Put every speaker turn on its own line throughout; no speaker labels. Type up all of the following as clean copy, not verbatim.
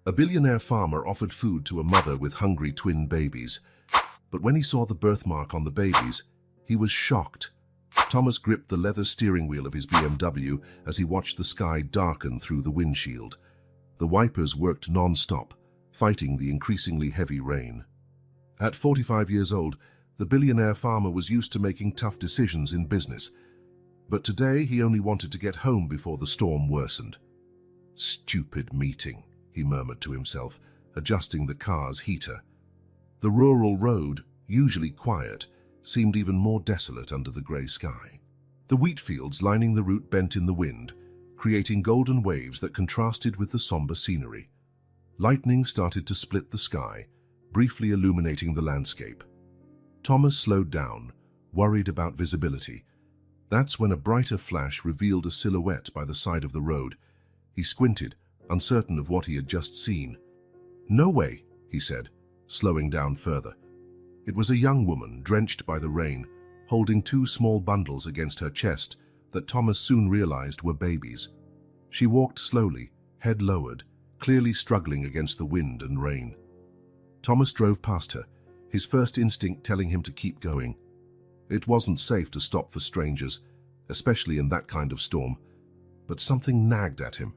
A billionaire farmer offered food to a mother with hungry twin babies. But when he saw the birthmark on the babies, he was shocked. Thomas gripped the leather steering wheel of his BMW as he watched the sky darken through the windshield. The wipers worked non-stop, fighting the increasingly heavy rain. At 45 years old, the billionaire farmer was used to making tough decisions in business. But today he only wanted to get home before the storm worsened. "Stupid meeting," he murmured to himself, adjusting the car's heater. The rural road, usually quiet, seemed even more desolate under the grey sky. The wheat fields lining the route bent in the wind, creating golden waves that contrasted with the somber scenery. Lightning started to split the sky, briefly illuminating the landscape. Thomas slowed down, worried about visibility. That's when a brighter flash revealed a silhouette by the side of the road. He squinted, uncertain of what he had just seen. "No way," he said, slowing down further. It was a young woman, drenched by the rain, holding two small bundles against her chest that Thomas soon realized were babies. She walked slowly, head lowered, clearly struggling against the wind and rain. Thomas drove past her, his first instinct telling him to keep going. It wasn't safe to stop for strangers, especially in that kind of storm, but something nagged at him.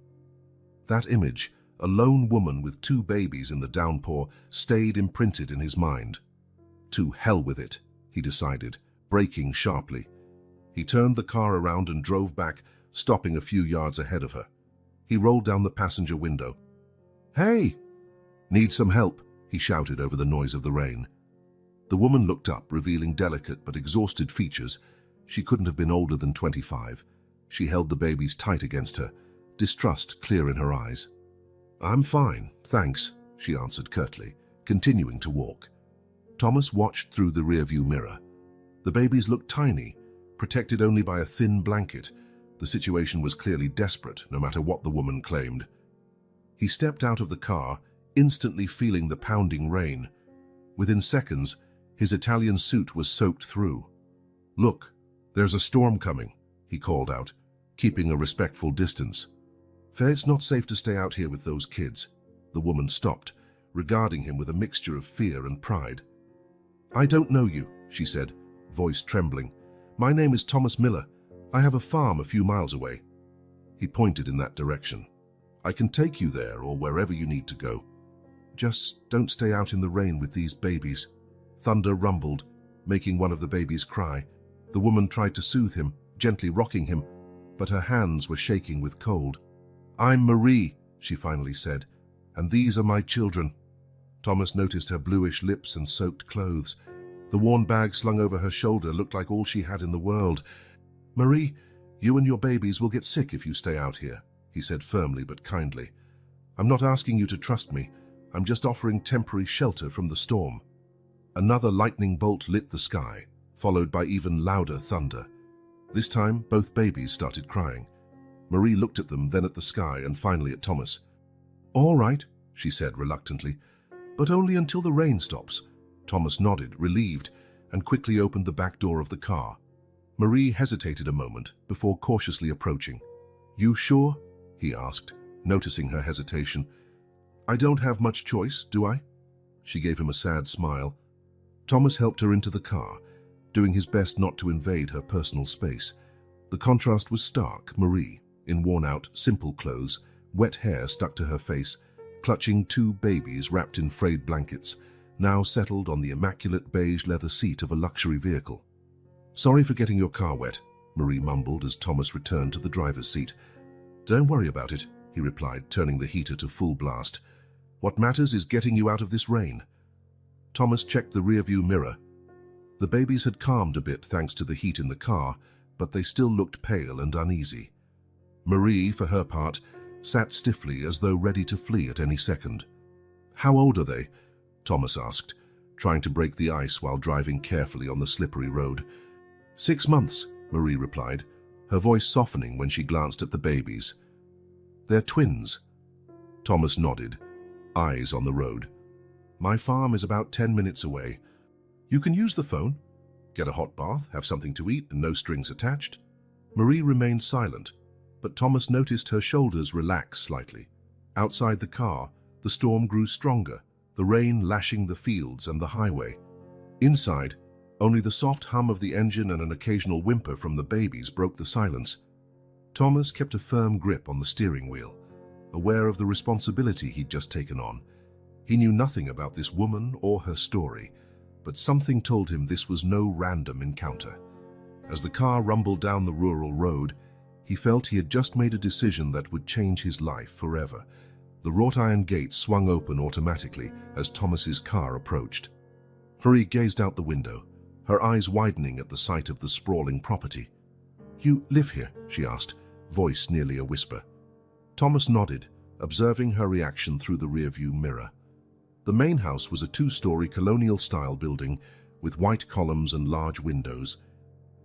That image, a lone woman with two babies in the downpour, stayed imprinted in his mind. To hell with it, he decided, braking sharply. He turned the car around and drove back, stopping a few yards ahead of her. He rolled down the passenger window. "Hey!" "Need some help?" he shouted over the noise of the rain. The woman looked up, revealing delicate but exhausted features. She couldn't have been older than 25. She held the babies tight against her, distrust clear in her eyes. "I'm fine, thanks," she answered curtly, continuing to walk. Thomas watched through the rearview mirror. The babies looked tiny, protected only by a thin blanket. The situation was clearly desperate, no matter what the woman claimed. He stepped out of the car, instantly feeling the pounding rain. Within seconds, his Italian suit was soaked through. "Look, there's a storm coming," he called out, keeping a respectful distance. "It's not safe to stay out here with those kids." The woman stopped, regarding him with a mixture of fear and pride. "I don't know you," she said, voice trembling. "My name is Thomas Miller. I have a farm a few miles away." He pointed in that direction. "I can take you there or wherever you need to go. Just don't stay out in the rain with these babies." Thunder rumbled, making one of the babies cry. The woman tried to soothe him, gently rocking him, but her hands were shaking with cold. "I'm Marie," she finally said, "and these are my children." Thomas noticed her bluish lips and soaked clothes. The worn bag slung over her shoulder looked like all she had in the world. "Marie, you and your babies will get sick if you stay out here," he said firmly but kindly. "I'm not asking you to trust me. I'm just offering temporary shelter from the storm." Another lightning bolt lit the sky, followed by even louder thunder. This time, both babies started crying. Marie looked at them, then at the sky, and finally at Thomas. "All right," she said reluctantly, "but only until the rain stops." Thomas nodded, relieved, and quickly opened the back door of the car. Marie hesitated a moment before cautiously approaching. "You sure?" he asked, noticing her hesitation. "I don't have much choice, do I?" She gave him a sad smile. Thomas helped her into the car, doing his best not to invade her personal space. The contrast was stark. Marie, in worn-out, simple clothes, wet hair stuck to her face, clutching two babies wrapped in frayed blankets, now settled on the immaculate beige leather seat of a luxury vehicle. "Sorry for getting your car wet," Marie mumbled as Thomas returned to the driver's seat. "Don't worry about it," he replied, turning the heater to full blast. "What matters is getting you out of this rain." Thomas checked the rearview mirror. The babies had calmed a bit thanks to the heat in the car, but they still looked pale and uneasy. Marie, for her part, sat stiffly as though ready to flee at any second. "How old are they?" Thomas asked, trying to break the ice while driving carefully on the slippery road. 6 months, Marie replied, her voice softening when she glanced at the babies. "They're twins." Thomas nodded, eyes on the road. "My farm is about 10 minutes away. You can use the phone, get a hot bath, have something to eat, and no strings attached." Marie remained silent, but Thomas noticed her shoulders relax slightly. Outside the car, The storm grew stronger, the rain lashing the fields and the highway. Inside, only the soft hum of the engine and an occasional whimper from the babies broke the silence. Thomas kept a firm grip on the steering wheel, aware of the responsibility he'd just taken on. He knew nothing about this woman or her story, but something told him this was no random encounter. As the car rumbled down the rural road, he felt he had just made a decision that would change his life forever. The wrought iron gates swung open automatically as Thomas's car approached. Marie gazed out the window, her eyes widening at the sight of the sprawling property. "You live here?" she asked, voice nearly a whisper. Thomas nodded, observing her reaction through the rearview mirror. The main house was a two-story colonial-style building with white columns and large windows.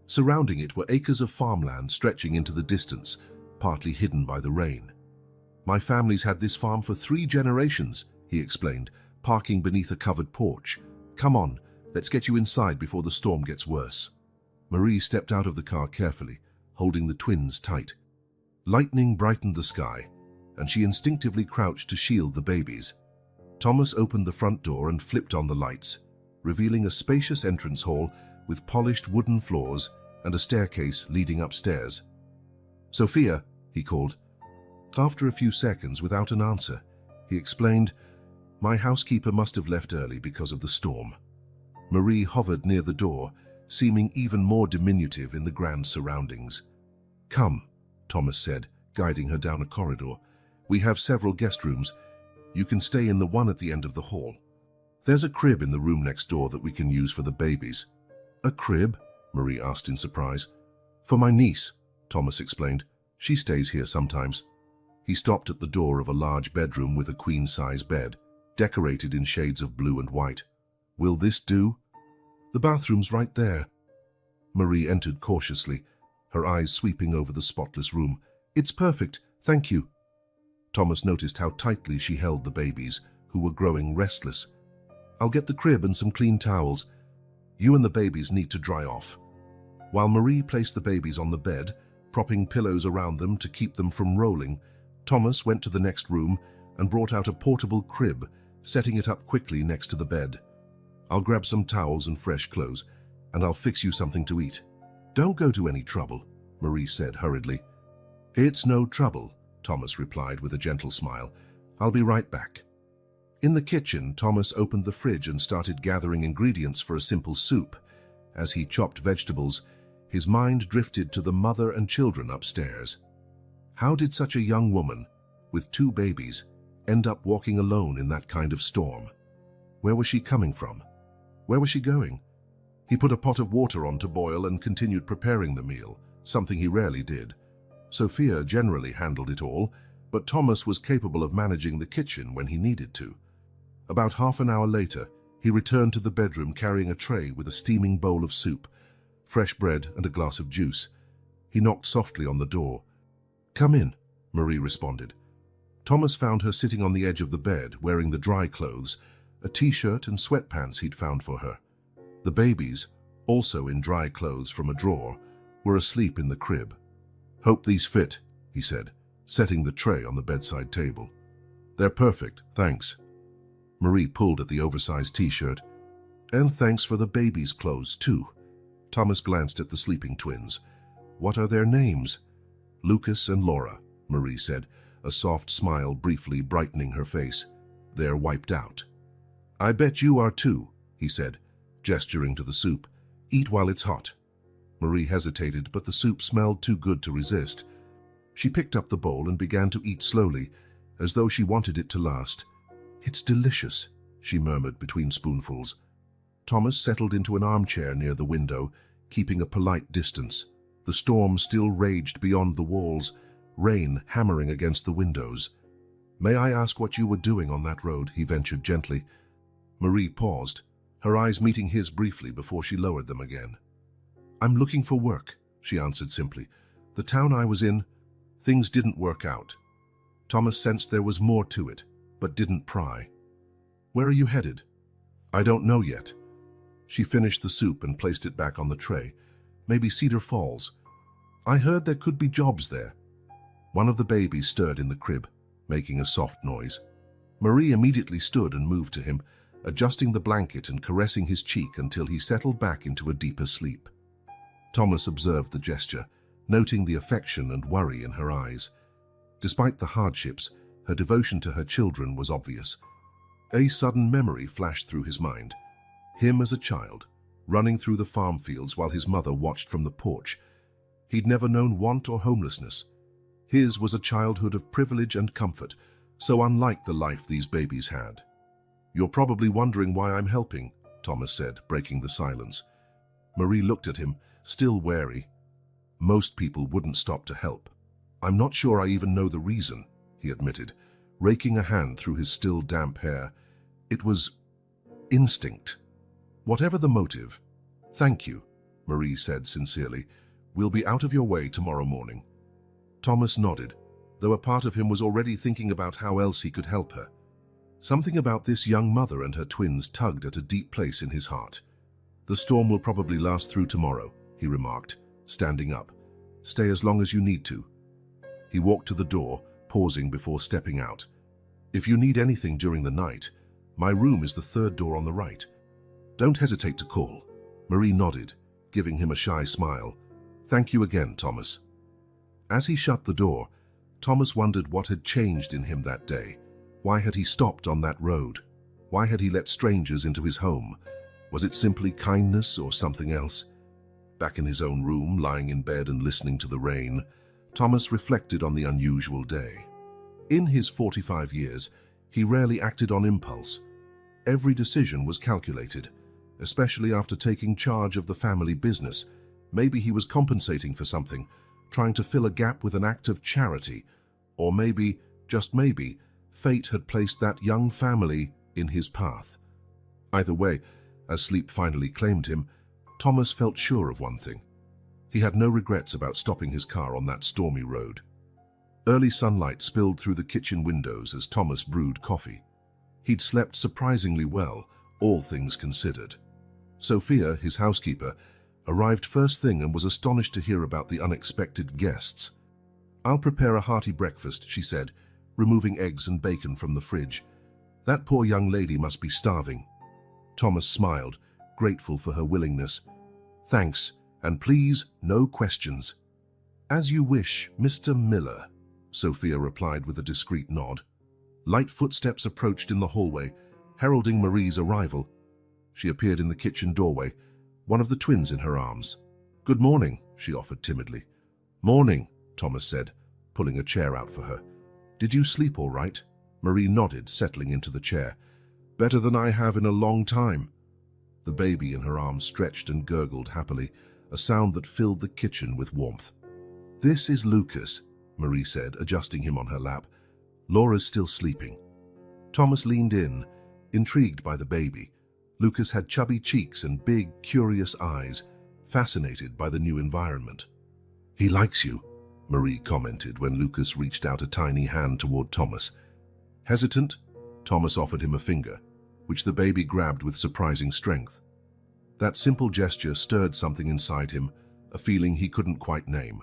Surrounding it were acres of farmland stretching into the distance, partly hidden by the rain. "My family's had this farm for 3 generations," he explained, parking beneath a covered porch. "Come on, let's get you inside before the storm gets worse." Marie stepped out of the car carefully, holding the twins tight. Lightning brightened the sky, and she instinctively crouched to shield the babies. Thomas opened the front door and flipped on the lights, revealing a spacious entrance hall with polished wooden floors and a staircase leading upstairs. "Sophia," he called. After a few seconds, without an answer, he explained, "My housekeeper must have left early because of the storm." Marie hovered near the door, seeming even more diminutive in the grand surroundings. "Come," Thomas said, guiding her down a corridor. "We have several guest rooms. You can stay in the one at the end of the hall. There's a crib in the room next door that we can use for the babies." "A crib?" Marie asked in surprise. "For my niece," Thomas explained. "She stays here sometimes." He stopped at the door of a large bedroom with a queen-size bed, decorated in shades of blue and white. "Will this do?" "The bathroom's right there." Marie entered cautiously, her eyes sweeping over the spotless room. "It's perfect, thank you." Thomas noticed how tightly she held the babies, who were growing restless. "I'll get the crib and some clean towels. You and the babies need to dry off." While Marie placed the babies on the bed, propping pillows around them to keep them from rolling, Thomas went to the next room and brought out a portable crib, setting it up quickly next to the bed. "I'll grab some towels and fresh clothes, and I'll fix you something to eat." "Don't go to any trouble," Marie said hurriedly. "It's no trouble," Thomas replied with a gentle smile. "I'll be right back." In the kitchen, Thomas opened the fridge and started gathering ingredients for a simple soup. As he chopped vegetables, his mind drifted to the mother and children upstairs. How did such a young woman, with 2 babies, end up walking alone in that kind of storm? Where was she coming from? Where was she going? He put a pot of water on to boil and continued preparing the meal, something he rarely did. Sophia generally handled it all, but Thomas was capable of managing the kitchen when he needed to. About half an hour later, he returned to the bedroom carrying a tray with a steaming bowl of soup, fresh bread and a glass of juice. He knocked softly on the door. "Come in," Marie responded. Thomas found her sitting on the edge of the bed, wearing the dry clothes, a t-shirt and sweatpants he'd found for her. The babies, also in dry clothes from a drawer, were asleep in the crib. "Hope these fit," he said, setting the tray on the bedside table. "They're perfect, thanks." Marie pulled at the oversized t-shirt. "And thanks for the babies' clothes, too." Thomas glanced at the sleeping twins. "What are their names?" "Lucas and Laura," Marie said, a soft smile briefly brightening her face. "They're wiped out." "I bet you are too," he said, gesturing to the soup. "Eat while it's hot." Marie hesitated, but the soup smelled too good to resist. She picked up the bowl and began to eat slowly, as though she wanted it to last. "It's delicious," she murmured between spoonfuls. Thomas settled into an armchair near the window, keeping a polite distance. The storm still raged beyond the walls, rain hammering against the windows. "May I ask what you were doing on that road?" he ventured gently. Marie paused, her eyes meeting his briefly before she lowered them again. "I'm looking for work," she answered simply. "The town I was in, things didn't work out." Thomas sensed there was more to it, but didn't pry. "Where are you headed?" "I don't know yet." She finished the soup and placed it back on the tray. "Maybe Cedar Falls. I heard there could be jobs there." One of the babies stirred in the crib, making a soft noise. Marie immediately stood and moved to him, adjusting the blanket and caressing his cheek until he settled back into a deeper sleep. Thomas observed the gesture, noting the affection and worry in her eyes. Despite the hardships, her devotion to her children was obvious. A sudden memory flashed through his mind. Him as a child, running through the farm fields while his mother watched from the porch. He'd never known want or homelessness. His was a childhood of privilege and comfort, so unlike the life these babies had. "You're probably wondering why I'm helping," Thomas said, breaking the silence. Marie looked at him, still wary. "Most people wouldn't stop to help." "I'm not sure I even know the reason," he admitted, raking a hand through his still damp hair. "It was instinct. Whatever the motive." "Thank you," Marie said sincerely. "We'll be out of your way tomorrow morning." Thomas nodded, though a part of him was already thinking about how else he could help her. Something about this young mother and her twins tugged at a deep place in his heart. "The storm will probably last through tomorrow," he remarked, standing up. "Stay as long as you need to." He walked to the door, pausing before stepping out. "If you need anything during the night, my room is the third door on the right. Don't hesitate to call." Marie nodded, giving him a shy smile. "Thank you again, Thomas." As he shut the door, Thomas wondered what had changed in him that day. Why had he stopped on that road? Why had he let strangers into his home? Was it simply kindness or something else? Back in his own room, lying in bed and listening to the rain, Thomas reflected on the unusual day. In his 45 years, he rarely acted on impulse. Every decision was calculated, especially after taking charge of the family business. Maybe he was compensating for something, trying to fill a gap with an act of charity, or maybe, just maybe, fate had placed that young family in his path. Either way, as sleep finally claimed him, Thomas felt sure of one thing. He had no regrets about stopping his car on that stormy road. Early sunlight spilled through the kitchen windows as Thomas brewed coffee. He'd slept surprisingly well, all things considered. Sophia, his housekeeper, arrived first thing and was astonished to hear about the unexpected guests. "I'll prepare a hearty breakfast," she said, removing eggs and bacon from the fridge. "That poor young lady must be starving." Thomas smiled, grateful for her willingness. "Thanks, and please, no questions." "As you wish, Mr. Miller," Sophia replied with a discreet nod. Light footsteps approached in the hallway, heralding Marie's arrival. She appeared in the kitchen doorway, one of the twins in her arms. "Good morning," she offered timidly. "Morning," Thomas said, pulling a chair out for her. "Did you sleep all right?" Marie nodded, settling into the chair. "Better than I have in a long time." The baby in her arms stretched and gurgled happily, a sound that filled the kitchen with warmth. "This is Lucas," Marie said, adjusting him on her lap. "Laura's still sleeping." Thomas leaned in, intrigued by the baby. Lucas had chubby cheeks and big, curious eyes, fascinated by the new environment. "He likes you," Marie commented when Lucas reached out a tiny hand toward Thomas. Hesitant, Thomas offered him a finger, which the baby grabbed with surprising strength. That simple gesture stirred something inside him, a feeling he couldn't quite name.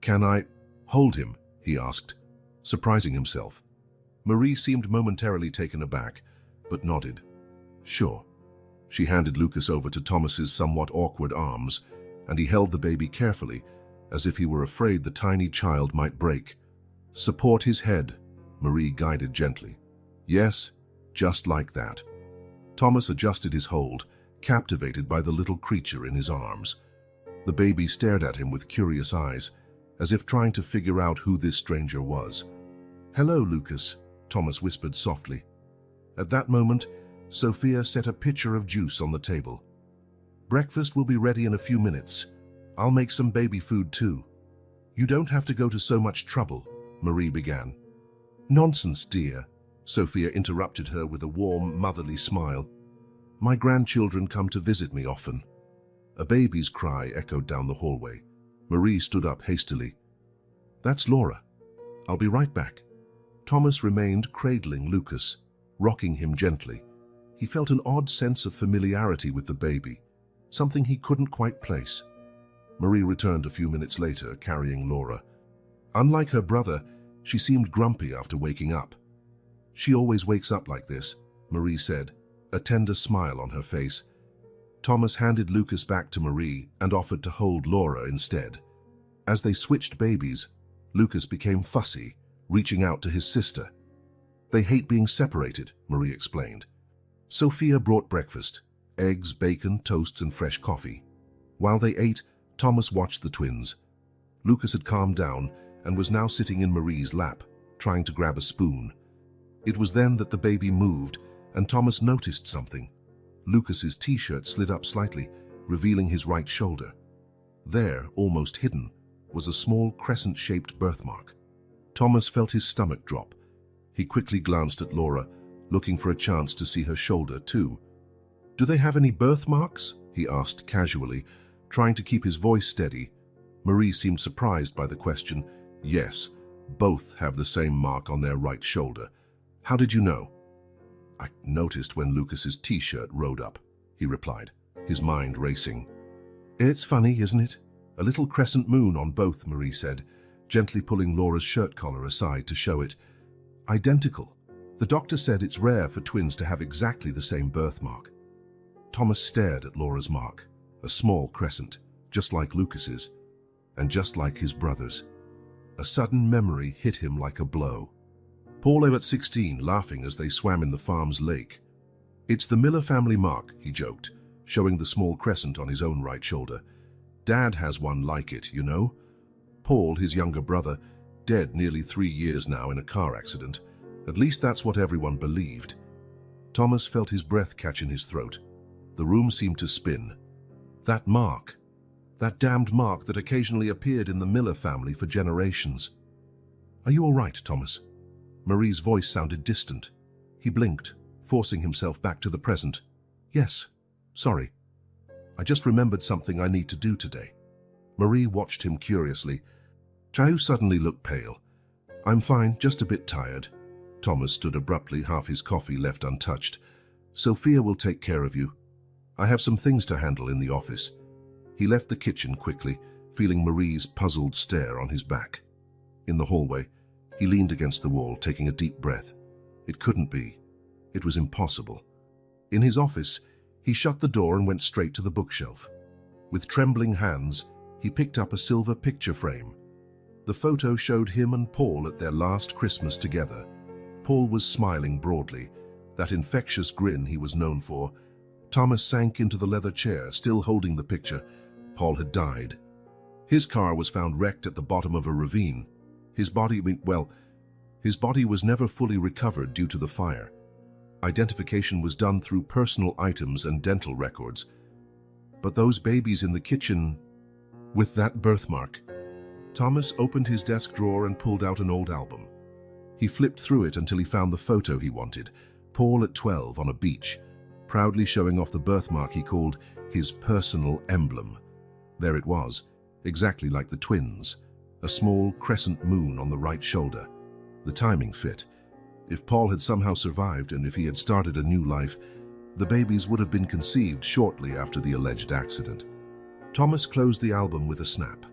"Can I hold him?" he asked, surprising himself. Marie seemed momentarily taken aback, but nodded. "Sure." She handed Lucas over to Thomas's somewhat awkward arms, and he held the baby carefully, as if he were afraid the tiny child might break. "Support his head," Marie guided gently. "Yes, just like that." Thomas adjusted his hold, captivated by the little creature in his arms. The baby stared at him with curious eyes, as if trying to figure out who this stranger was. "Hello, Lucas," Thomas whispered softly. At that moment, Sophia set a pitcher of juice on the table. "Breakfast will be ready in a few minutes. I'll make some baby food too." "You don't have to go to so much trouble," Marie began. "Nonsense, dear," Sophia interrupted her with a warm, motherly smile. "My grandchildren come to visit me often." A baby's cry echoed down the hallway. Marie stood up hastily. "That's Laura. I'll be right back." Thomas remained cradling Lucas, rocking him gently. He felt an odd sense of familiarity with the baby, something he couldn't quite place. Marie returned a few minutes later, carrying Laura. Unlike her brother, she seemed grumpy after waking up. She always wakes up like this, Marie said, a tender smile on her face. Thomas handed Lucas back to Marie and offered to hold Laura instead. As they switched babies, Lucas became fussy, reaching out to his sister. They hate being separated, Marie explained. Sophia brought breakfast, eggs, bacon, toasts, and fresh coffee. While they ate, Thomas watched the twins. Lucas had calmed down and was now sitting in Marie's lap, trying to grab a spoon. It was then that the baby moved, and Thomas noticed something. Lucas's t-shirt slid up slightly, revealing his right shoulder. There, almost hidden, was a small crescent-shaped birthmark. Thomas felt his stomach drop. He quickly glanced at Laura, looking for a chance to see her shoulder too. "Do they have any birthmarks?" he asked casually, trying to keep his voice steady. Marie seemed surprised by the question. "Yes, both have the same mark on their right shoulder. How did you know?" "I noticed when Lucas's t-shirt rode up," he replied, his mind racing. "It's funny, isn't it? A little crescent moon on both," Marie said, gently pulling Laura's shirt collar aside to show it. "Identical. The doctor said it's rare for twins to have exactly the same birthmark." Thomas stared at Laura's mark, a small crescent, just like Lucas's, and just like his brother's. A sudden memory hit him like a blow. Paul at 16, laughing as they swam in the farm's lake. "It's the Miller family mark," he joked, showing the small crescent on his own right shoulder. "Dad has one like it, you know." Paul, his younger brother, dead nearly 3 years now in a car accident. At least that's what everyone believed. Thomas felt his breath catch in his throat. The room seemed to spin. That mark. That damned mark that occasionally appeared in the Miller family for generations. "Are you all right, Thomas?" Marie's voice sounded distant. He blinked, forcing himself back to the present. "Yes, sorry. I just remembered something I need to do today." Marie watched him curiously. "You suddenly look pale." "I'm fine, just a bit tired." Thomas stood abruptly, half his coffee left untouched. "Sophia will take care of you. I have some things to handle in the office." He left the kitchen quickly, feeling Marie's puzzled stare on his back. In the hallway, he leaned against the wall, taking a deep breath. It couldn't be. It was impossible. In his office, he shut the door and went straight to the bookshelf. With trembling hands, he picked up a silver picture frame. The photo showed him and Paul at their last Christmas together. Paul was smiling broadly, that infectious grin he was known for. Thomas sank into the leather chair, still holding the picture. Paul had died. His car was found wrecked at the bottom of a ravine. His body was never fully recovered due to the fire. Identification was done through personal items and dental records. But those babies in the kitchen, with that birthmark. Thomas opened his desk drawer and pulled out an old album. He flipped through it until he found the photo he wanted, Paul at 12 on a beach, proudly showing off the birthmark he called his personal emblem. There it was, exactly like the twins, a small crescent moon on the right shoulder. The timing fit. If Paul had somehow survived and if he had started a new life, the babies would have been conceived shortly after the alleged accident. Thomas closed the album with a snap.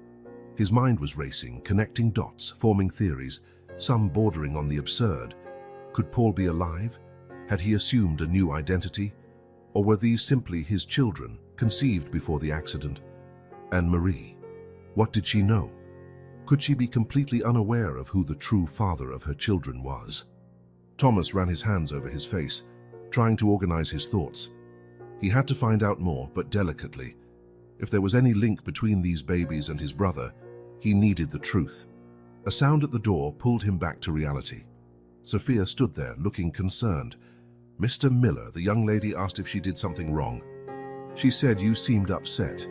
His mind was racing, connecting dots, forming theories, some bordering on the absurd. Could Paul be alive? Had he assumed a new identity? Or were these simply his children, conceived before the accident? And Marie? What did she know? Could she be completely unaware of who the true father of her children was? Thomas ran his hands over his face, trying to organize his thoughts. He had to find out more, but delicately. If there was any link between these babies and his brother, he needed the truth. A sound at the door pulled him back to reality. Sophia stood there, looking concerned. "Mr. Miller," the young lady asked if she did something wrong. "She said you seemed upset."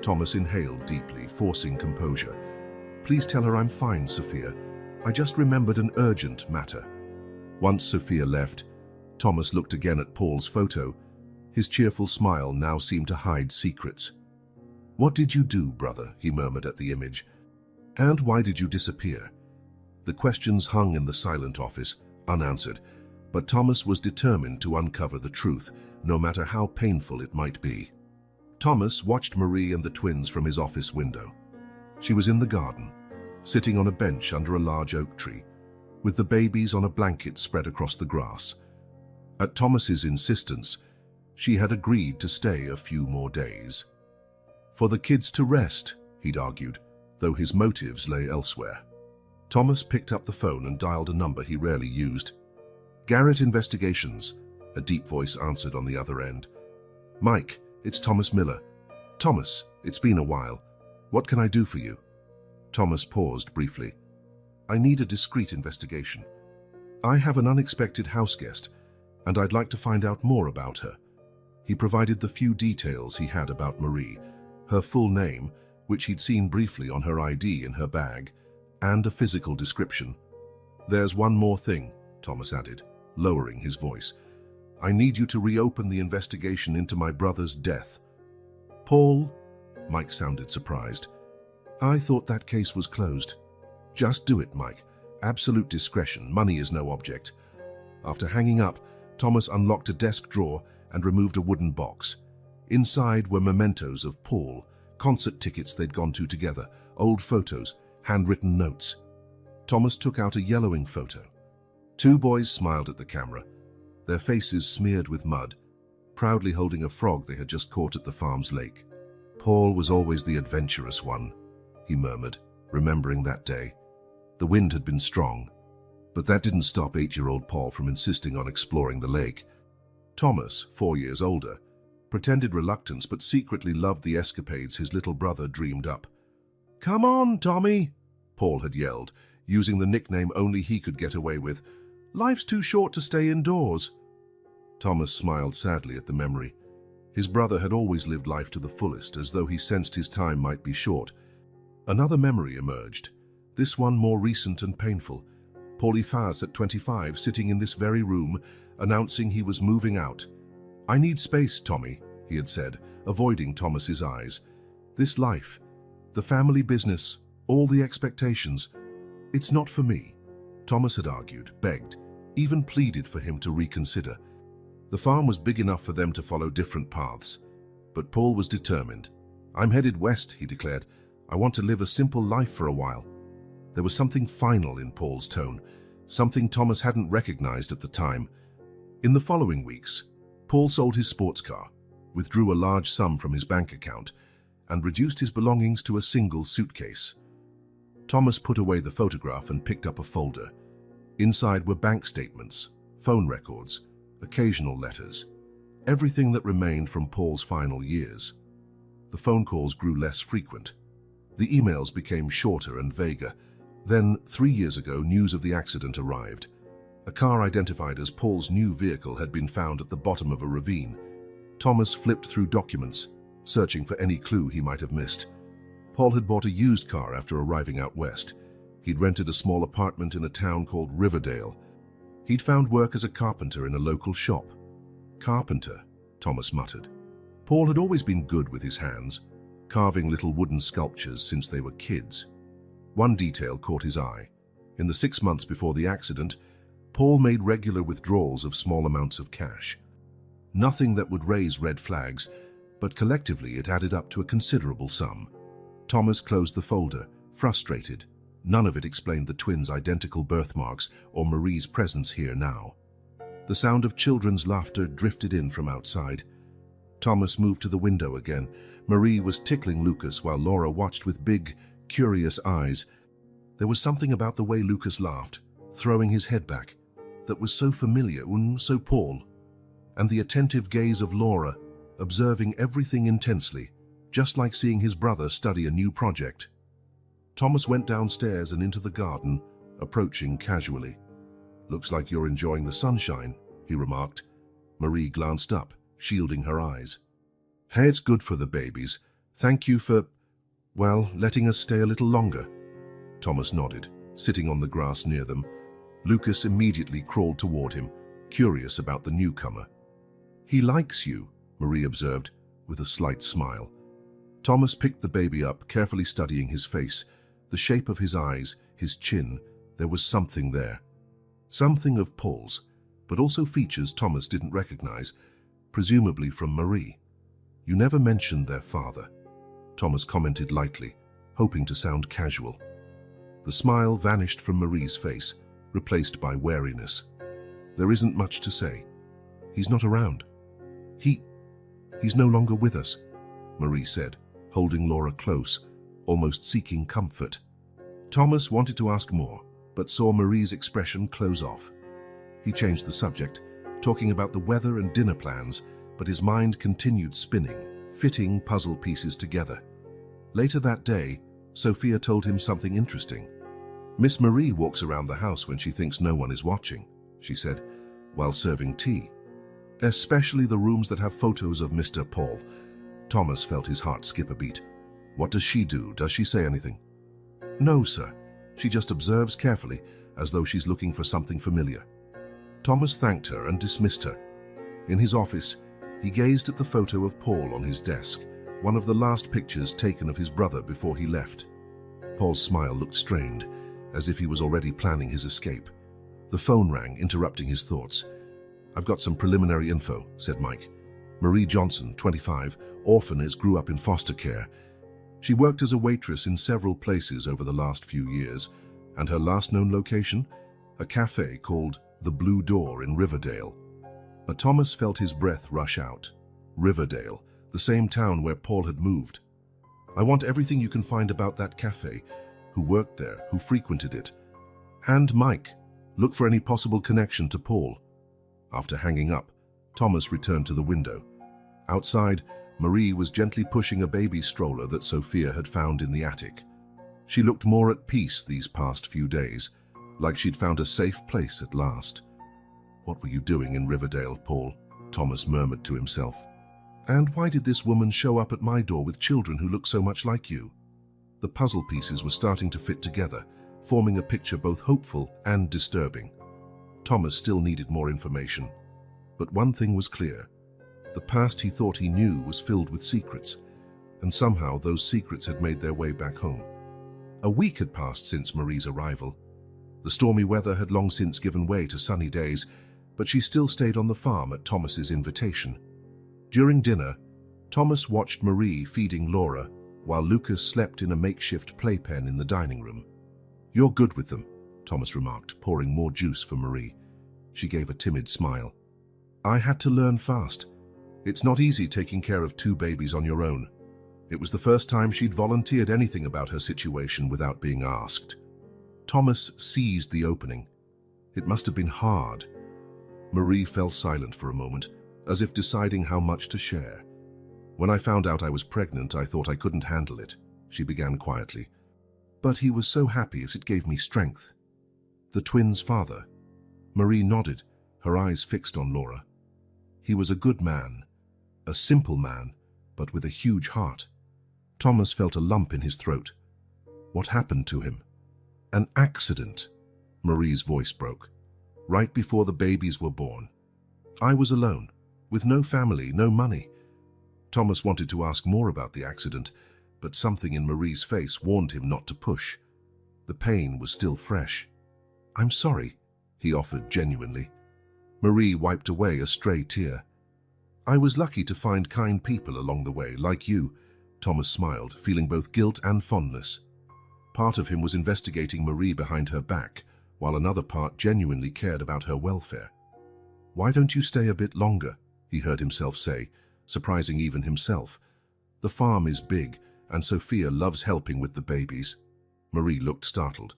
Thomas inhaled deeply, forcing composure. "Please tell her I'm fine, Sophia. I just remembered an urgent matter." Once Sophia left, Thomas looked again at Paul's photo. His cheerful smile now seemed to hide secrets. "What did you do, brother?" he murmured at the image. "And why did you disappear?" The questions hung in the silent office, unanswered, but Thomas was determined to uncover the truth, no matter how painful it might be. Thomas watched Marie and the twins from his office window. She was in the garden, sitting on a bench under a large oak tree, with the babies on a blanket spread across the grass. At Thomas's insistence, she had agreed to stay a few more days. For the kids to rest, he'd argued, though his motives lay elsewhere. Thomas picked up the phone and dialed a number he rarely used. "Garrett Investigations," a deep voice answered on the other end. "Mike, it's Thomas Miller." "Thomas, it's been a while. What can I do for you?" Thomas paused briefly. "I need a discreet investigation. I have an unexpected house guest, and I'd like to find out more about her." He provided the few details he had about Marie, her full name, which he'd seen briefly on her ID in her bag, and a physical description. "There's one more thing," Thomas added, lowering his voice. "I need you to reopen the investigation into my brother's death." "Paul?" Mike sounded surprised. "I thought that case was closed." "Just do it, Mike. Absolute discretion. Money is no object." After hanging up, Thomas unlocked a desk drawer and removed a wooden box. Inside were mementos of Paul, concert tickets they'd gone to together, old photos, handwritten notes. Thomas took out a yellowing photo. Two boys smiled at the camera, their faces smeared with mud, proudly holding a frog they had just caught at the farm's lake. "Paul was always the adventurous one," he murmured, remembering that day. The wind had been strong, but that didn't stop 8-year-old Paul from insisting on exploring the lake. Thomas, 4 years older, pretended reluctance but secretly loved the escapades his little brother dreamed up. "Come on, Tommy," Paul had yelled, using the nickname only he could get away with. "Life's too short to stay indoors." Thomas smiled sadly at the memory. His brother had always lived life to the fullest, as though he sensed his time might be short. Another memory emerged, this one more recent and painful. Paulie Fass at 25, sitting in this very room, announcing he was moving out. "I need space, Tommy," he had said, avoiding Thomas's eyes. "This life, the family business, all the expectations, it's not for me." Thomas had argued, begged, even pleaded for him to reconsider. The farm was big enough for them to follow different paths, but Paul was determined. "I'm headed west," he declared. "I want to live a simple life for a while." There was something final in Paul's tone, something Thomas hadn't recognized at the time. In the following weeks, Paul sold his sports car, withdrew a large sum from his bank account, and reduced his belongings to a single suitcase. Thomas put away the photograph and picked up a folder. Inside were bank statements, phone records, occasional letters, everything that remained from Paul's final years. The phone calls grew less frequent. The emails became shorter and vaguer. Then, 3 years ago, news of the accident arrived. A car identified as Paul's new vehicle had been found at the bottom of a ravine. Thomas flipped through documents, searching for any clue he might have missed. Paul had bought a used car after arriving out west. He'd rented a small apartment in a town called Riverdale. He'd found work as a carpenter in a local shop. "Carpenter," Thomas muttered. Paul had always been good with his hands, carving little wooden sculptures since they were kids. One detail caught his eye. In the 6 months before the accident, Paul made regular withdrawals of small amounts of cash. Nothing that would raise red flags, but collectively it added up to a considerable sum. Thomas closed the folder, frustrated. None of it explained the twins' identical birthmarks or Marie's presence here now. The sound of children's laughter drifted in from outside. Thomas moved to the window again. Marie was tickling Lucas while Laura watched with big, curious eyes. There was something about the way Lucas laughed, throwing his head back, that was so familiar and so Paul. And the attentive gaze of Laura, observing everything intensely, just like seeing his brother study a new project. Thomas went downstairs and into the garden, approaching casually. "Looks like you're enjoying the sunshine," he remarked. Marie glanced up, shielding her eyes. "Hey, it's good for the babies. Thank you for, well, letting us stay a little longer." Thomas nodded, sitting on the grass near them. Lucas immediately crawled toward him, curious about the newcomer. "He likes you," Marie observed, with a slight smile. Thomas picked the baby up, carefully studying his face, the shape of his eyes, his chin. There was something there. Something of Paul's, but also features Thomas didn't recognize, presumably from Marie. "You never mentioned their father," Thomas commented lightly, hoping to sound casual. The smile vanished from Marie's face, replaced by wariness. There isn't much to say. He's not around. He's no longer with us, Marie said, holding Laura close, almost seeking comfort. Thomas wanted to ask more, but saw Marie's expression close off. He changed the subject, talking about the weather and dinner plans, but his mind continued spinning, fitting puzzle pieces together. Later that day, Sophia told him something interesting. Miss Marie walks around the house when she thinks no one is watching, she said, while serving tea. Especially the rooms that have photos of Mr. Paul. Thomas felt his heart skip a beat. What does she do? Does she say anything? No, sir. She just observes carefully, as though she's looking for something familiar. Thomas thanked her and dismissed her. In his office, he gazed at the photo of Paul on his desk, one of the last pictures taken of his brother before he left. Paul's smile looked strained, as if he was already planning his escape. The phone rang, interrupting his thoughts. I've got some preliminary info, said Mike. Marie Johnson, 25, orphaness, grew up in foster care. She worked as a waitress in several places over the last few years, and her last known location? A cafe called The Blue Door in Riverdale. Thomas felt his breath rush out. Riverdale, the same town where Paul had moved. I want everything you can find about that cafe, who worked there, who frequented it. And Mike, look for any possible connection to Paul. After hanging up, Thomas returned to the window. Outside, Marie was gently pushing a baby stroller that Sophia had found in the attic. She looked more at peace these past few days, like she'd found a safe place at last. What were you doing in Riverdale, Paul? Thomas murmured to himself. And why did this woman show up at my door with children who look so much like you? The puzzle pieces were starting to fit together, forming a picture both hopeful and disturbing. Thomas still needed more information. But one thing was clear. The past he thought he knew was filled with secrets, and somehow those secrets had made their way back home. A week had passed since Marie's arrival. The stormy weather had long since given way to sunny days, but she still stayed on the farm at Thomas's invitation. During dinner, Thomas watched Marie feeding Laura, while Lucas slept in a makeshift playpen in the dining room. You're good with them, Thomas remarked, pouring more juice for Marie. She gave a timid smile. I had to learn fast. It's not easy taking care of two babies on your own. It was the first time she'd volunteered anything about her situation without being asked. Thomas seized the opening. It must have been hard. Marie fell silent for a moment, as if deciding how much to share. When I found out I was pregnant, I thought I couldn't handle it, she began quietly. But he was so happy as it gave me strength. The twins' father. Marie nodded, her eyes fixed on Laura. He was a good man, a simple man, but with a huge heart. Thomas felt a lump in his throat. What happened to him? An accident, Marie's voice broke, right before the babies were born. I was alone, with no family, no money. Thomas wanted to ask more about the accident, but something in Marie's face warned him not to push. The pain was still fresh. I'm sorry, he offered genuinely. Marie wiped away a stray tear. I was lucky to find kind people along the way, like you, Thomas smiled, feeling both guilt and fondness. Part of him was investigating Marie behind her back, while another part genuinely cared about her welfare. Why don't you stay a bit longer? He heard himself say, surprising even himself. The farm is big, and Sophia loves helping with the babies. Marie looked startled.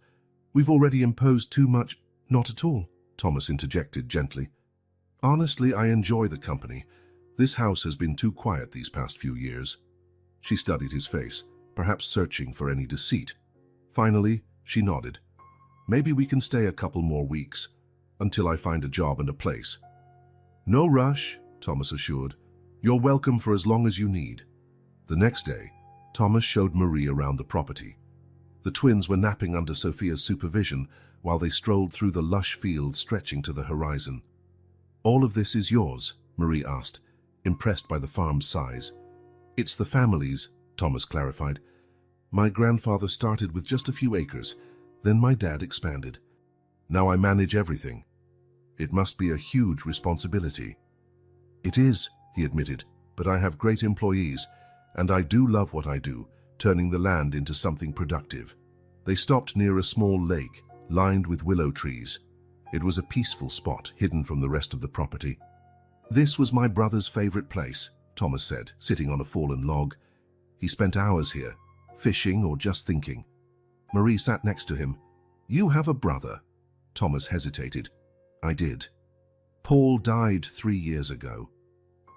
We've already imposed too much. Not at all, Thomas interjected gently. Honestly, I enjoy the company. This house has been too quiet these past few years. She studied his face, perhaps searching for any deceit. Finally, she nodded. Maybe we can stay a couple more weeks, until I find a job and a place. No rush, Thomas assured. You're welcome for as long as you need. The next day, Thomas showed Marie around the property. The twins were napping under Sophia's supervision while they strolled through the lush fields stretching to the horizon. All of this is yours, Marie asked, impressed by the farm's size. It's the family's, Thomas clarified. My grandfather started with just a few acres, then my dad expanded. Now I manage everything. It must be a huge responsibility. It is, he admitted, but I have great employees, and I do love what I do, turning the land into something productive. They stopped near a small lake, lined with willow trees. It was a peaceful spot, hidden from the rest of the property. "This was my brother's favorite place," Thomas said, sitting on a fallen log. "He spent hours here, fishing or just thinking." Marie sat next to him. "You have a brother?" Thomas hesitated. "I did. Paul died 3 years ago."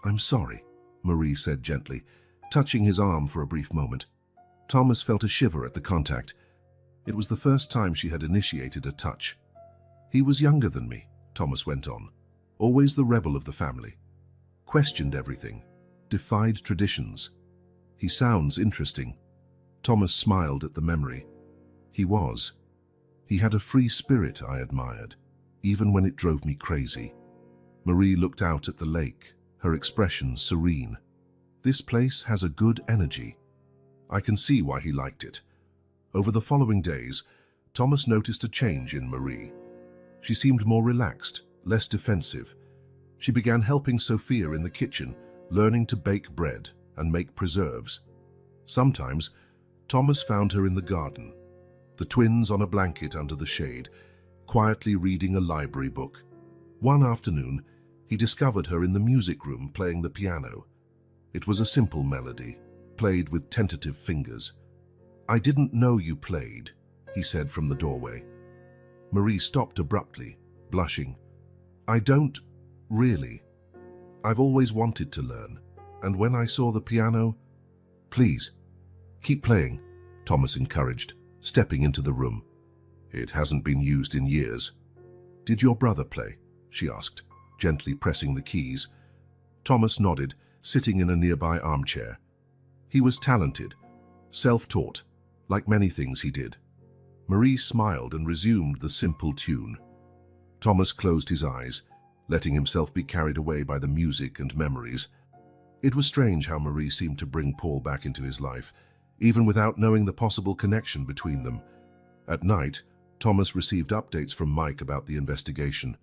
"I'm sorry," Marie said gently, touching his arm for a brief moment. Thomas felt a shiver at the contact. It was the first time she had initiated a touch. "He was younger than me," Thomas went on, "always the rebel of the family. Questioned everything, defied traditions. He sounds interesting." Thomas smiled at the memory. "He was. He had a free spirit I admired, even when it drove me crazy." Marie looked out at the lake, her expression serene. "This place has a good energy. I can see why he liked it." Over the following days, Thomas noticed a change in Marie. She seemed more relaxed, less defensive. She began helping Sophia in the kitchen, learning to bake bread and make preserves. Sometimes, Thomas found her in the garden, the twins on a blanket under the shade, quietly reading a library book. One afternoon, he discovered her in the music room playing the piano. It was a simple melody, played with tentative fingers. "I didn't know you played," he said from the doorway. Marie stopped abruptly, blushing. "I don't, really. I've always wanted to learn, and when I saw the piano—" "Please, keep playing," Thomas encouraged, stepping into the room. "It hasn't been used in years." "Did your brother play?" she asked, gently pressing the keys. Thomas nodded, sitting in a nearby armchair. He was talented, self-taught, like many things he did. Marie smiled and resumed the simple tune. Thomas closed his eyes, letting himself be carried away by the music and memories. It was strange how Marie seemed to bring Paul back into his life, even without knowing the possible connection between them. At night, Thomas received updates from Mike about the investigation.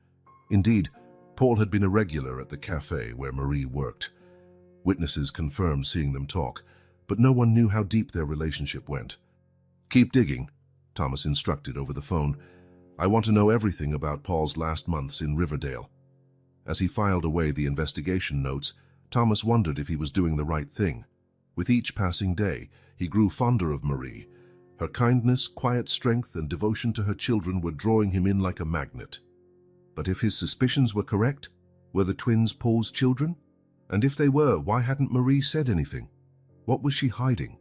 Indeed, Paul had been a regular at the cafe where Marie worked. Witnesses confirmed seeing them talk, but no one knew how deep their relationship went. "Keep digging," Thomas instructed over the phone. "I want to know everything about Paul's last months in Riverdale." As he filed away the investigation notes, Thomas wondered if he was doing the right thing. With each passing day, he grew fonder of Marie. Her kindness, quiet strength, and devotion to her children were drawing him in like a magnet. But if his suspicions were correct, were the twins Paul's children? And if they were, why hadn't Marie said anything? What was she hiding?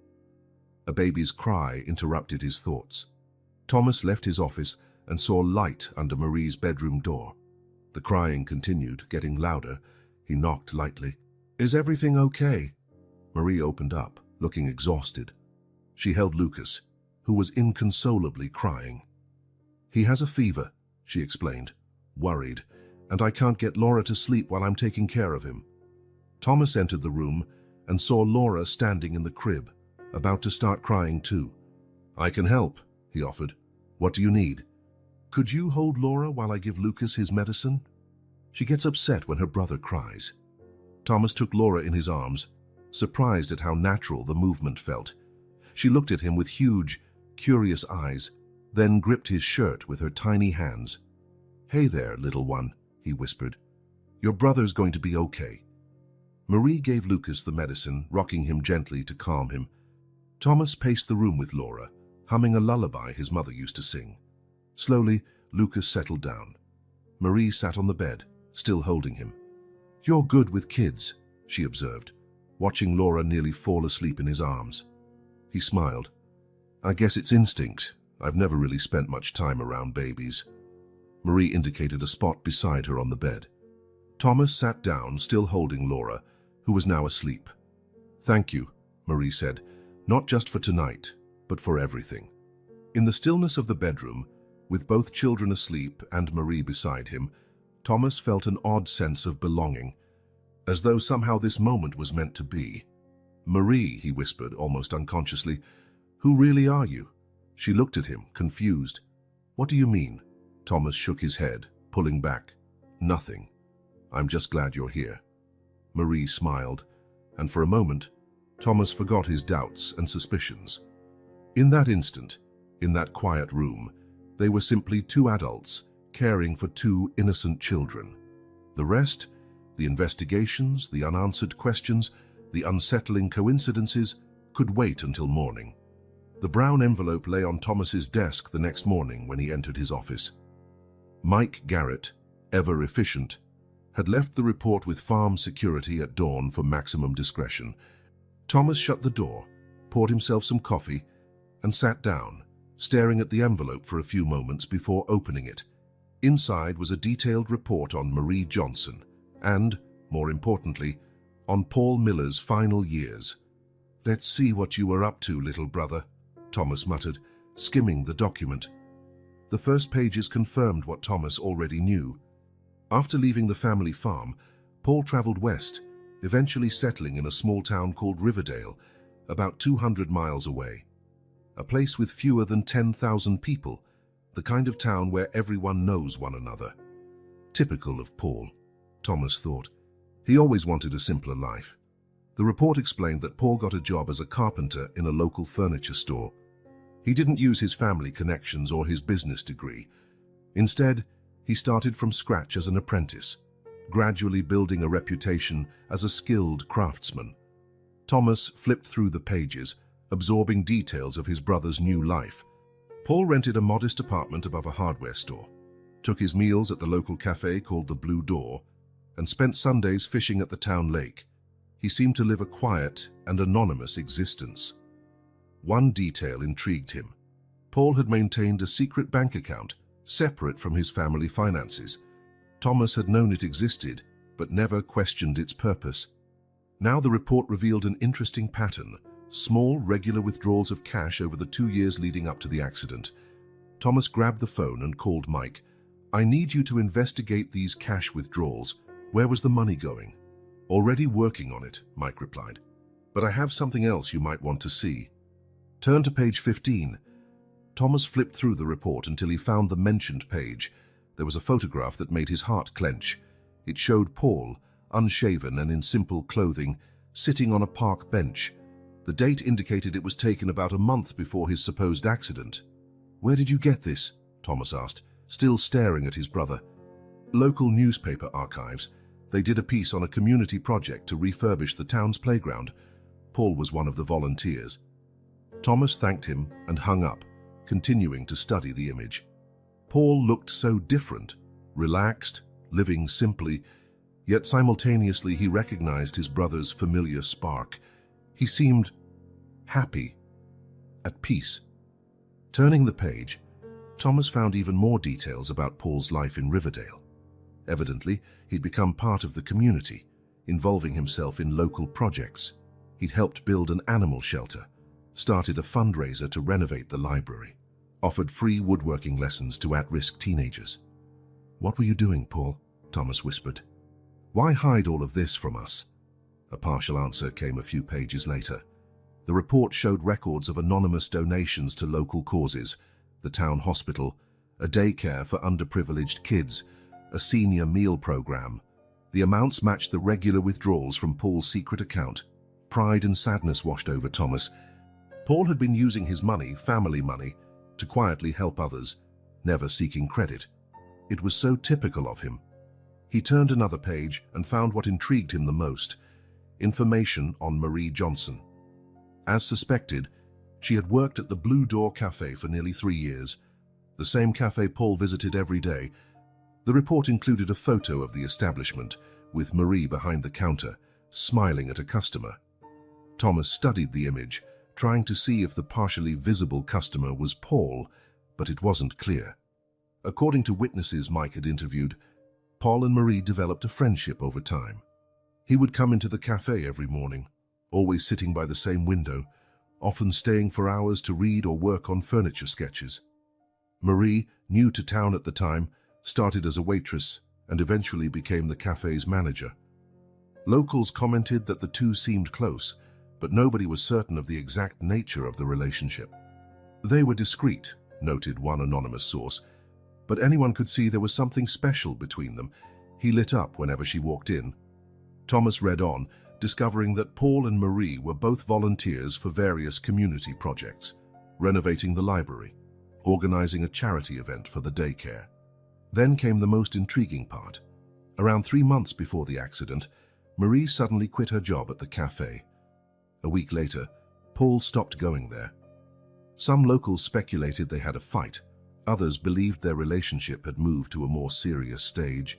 A baby's cry interrupted his thoughts. Thomas left his office and saw light under Marie's bedroom door. The crying continued, getting louder. He knocked lightly. "Is everything okay?" Marie opened up, looking exhausted. She held Lucas, who was inconsolably crying. "He has a fever," she explained, worried, "and I can't get Laura to sleep while I'm taking care of him." Thomas entered the room and saw Laura standing in the crib, about to start crying too. "I can help," he offered. "What do you need?" "Could you hold Laura while I give Lucas his medicine? She gets upset when her brother cries." Thomas took Laura in his arms, surprised at how natural the movement felt. She looked at him with huge, curious eyes, then gripped his shirt with her tiny hands. "Hey there, little one," he whispered. "Your brother's going to be okay." Marie gave Lucas the medicine, rocking him gently to calm him. Thomas paced the room with Laura, humming a lullaby his mother used to sing. Slowly, Lucas settled down. Marie sat on the bed, still holding him. "You're good with kids," she observed, watching Laura nearly fall asleep in his arms. He smiled. "I guess it's instinct. I've never really spent much time around babies." Marie indicated a spot beside her on the bed. Thomas sat down, still holding Laura, who was now asleep. "Thank you," Marie said, "not just for tonight, but for everything." In the stillness of the bedroom, with both children asleep and Marie beside him, Thomas felt an odd sense of belonging, as though somehow this moment was meant to be. "Marie," he whispered, almost unconsciously, "who really are you?" She looked at him, confused. "What do you mean?" Thomas shook his head, pulling back. "Nothing. I'm just glad you're here." Marie smiled, and for a moment, Thomas forgot his doubts and suspicions. In that instant, in that quiet room, they were simply two adults, caring for two innocent children. The rest, the investigations, the unanswered questions, the unsettling coincidences, could wait until morning. The brown envelope lay on Thomas's desk the next morning when he entered his office. Mike Garrett, ever efficient, had left the report with farm security at dawn for maximum discretion. Thomas shut the door, poured himself some coffee, and sat down, staring at the envelope for a few moments before opening it. Inside was a detailed report on Marie Johnson and, more importantly, on Paul Miller's final years. "Let's see what you were up to, little brother," Thomas muttered, skimming the document. The first pages confirmed what Thomas already knew. After leaving the family farm, Paul traveled west, eventually settling in a small town called Riverdale, about 200 miles away. A place with fewer than 10,000 people, the kind of town where everyone knows one another. Typical of Paul, Thomas thought. He always wanted a simpler life. The report explained that Paul got a job as a carpenter in a local furniture store. He didn't use his family connections or his business degree. Instead, he started from scratch as an apprentice, gradually building a reputation as a skilled craftsman. Thomas flipped through the pages, absorbing details of his brother's new life. Paul rented a modest apartment above a hardware store, took his meals at the local cafe called the Blue Door, and spent Sundays fishing at the town lake. He seemed to live a quiet and anonymous existence. One detail intrigued him. Paul had maintained a secret bank account, separate from his family finances. Thomas had known it existed, but never questioned its purpose. Now the report revealed an interesting pattern: small, regular withdrawals of cash over the 2 years leading up to the accident. Thomas grabbed the phone and called Mike. "I need you to investigate these cash withdrawals. Where was the money going?" "Already working on it," Mike replied. "But I have something else you might want to see." Turn to page 15. Thomas flipped through the report until he found the mentioned page. There was a photograph that made his heart clench. It showed Paul, unshaven and in simple clothing, sitting on a park bench. The date indicated it was taken about a month before his supposed accident. "Where did you get this?" Thomas asked, still staring at his brother. "Local newspaper archives. They did a piece on a community project to refurbish the town's playground." Paul was one of the volunteers. Thomas thanked him and hung up, continuing to study the image. Paul looked so different, relaxed, living simply, yet simultaneously he recognized his brother's familiar spark. He seemed happy, at peace. Turning the page, Thomas found even more details about Paul's life in Riverdale. Evidently, he'd become part of the community, involving himself in local projects. He'd helped build an animal shelter, started a fundraiser to renovate the library, offered free woodworking lessons to at-risk teenagers. "What were you doing, Paul?" Thomas whispered. "Why hide all of this from us?" A partial answer came a few pages later. The report showed records of anonymous donations to local causes, the town hospital, a daycare for underprivileged kids, a senior meal program. The amounts matched the regular withdrawals from Paul's secret account. Pride and sadness washed over Thomas. Paul had been using his money, family money, to quietly help others, never seeking credit. It was so typical of him. He turned another page and found what intrigued him the most: information on Marie Johnson. As suspected, she had worked at the Blue Door Cafe for nearly 3 years, the same cafe Paul visited every day. The report included a photo of the establishment, with Marie behind the counter, smiling at a customer. Thomas studied the image, trying to see if the partially visible customer was Paul, but it wasn't clear. According to witnesses Mike had interviewed, Paul and Marie developed a friendship over time. He would come into the cafe every morning, always sitting by the same window, often staying for hours to read or work on furniture sketches. Marie, new to town at the time, started as a waitress and eventually became the cafe's manager. Locals commented that the two seemed close, but nobody was certain of the exact nature of the relationship. "They were discreet," noted one anonymous source, "but anyone could see there was something special between them." He lit up whenever she walked in. Thomas read on, discovering that Paul and Marie were both volunteers for various community projects, renovating the library, organizing a charity event for the daycare. Then came the most intriguing part. Around 3 months before the accident, Marie suddenly quit her job at the cafe. A week later, Paul stopped going there. Some locals speculated they had a fight. Others believed their relationship had moved to a more serious stage.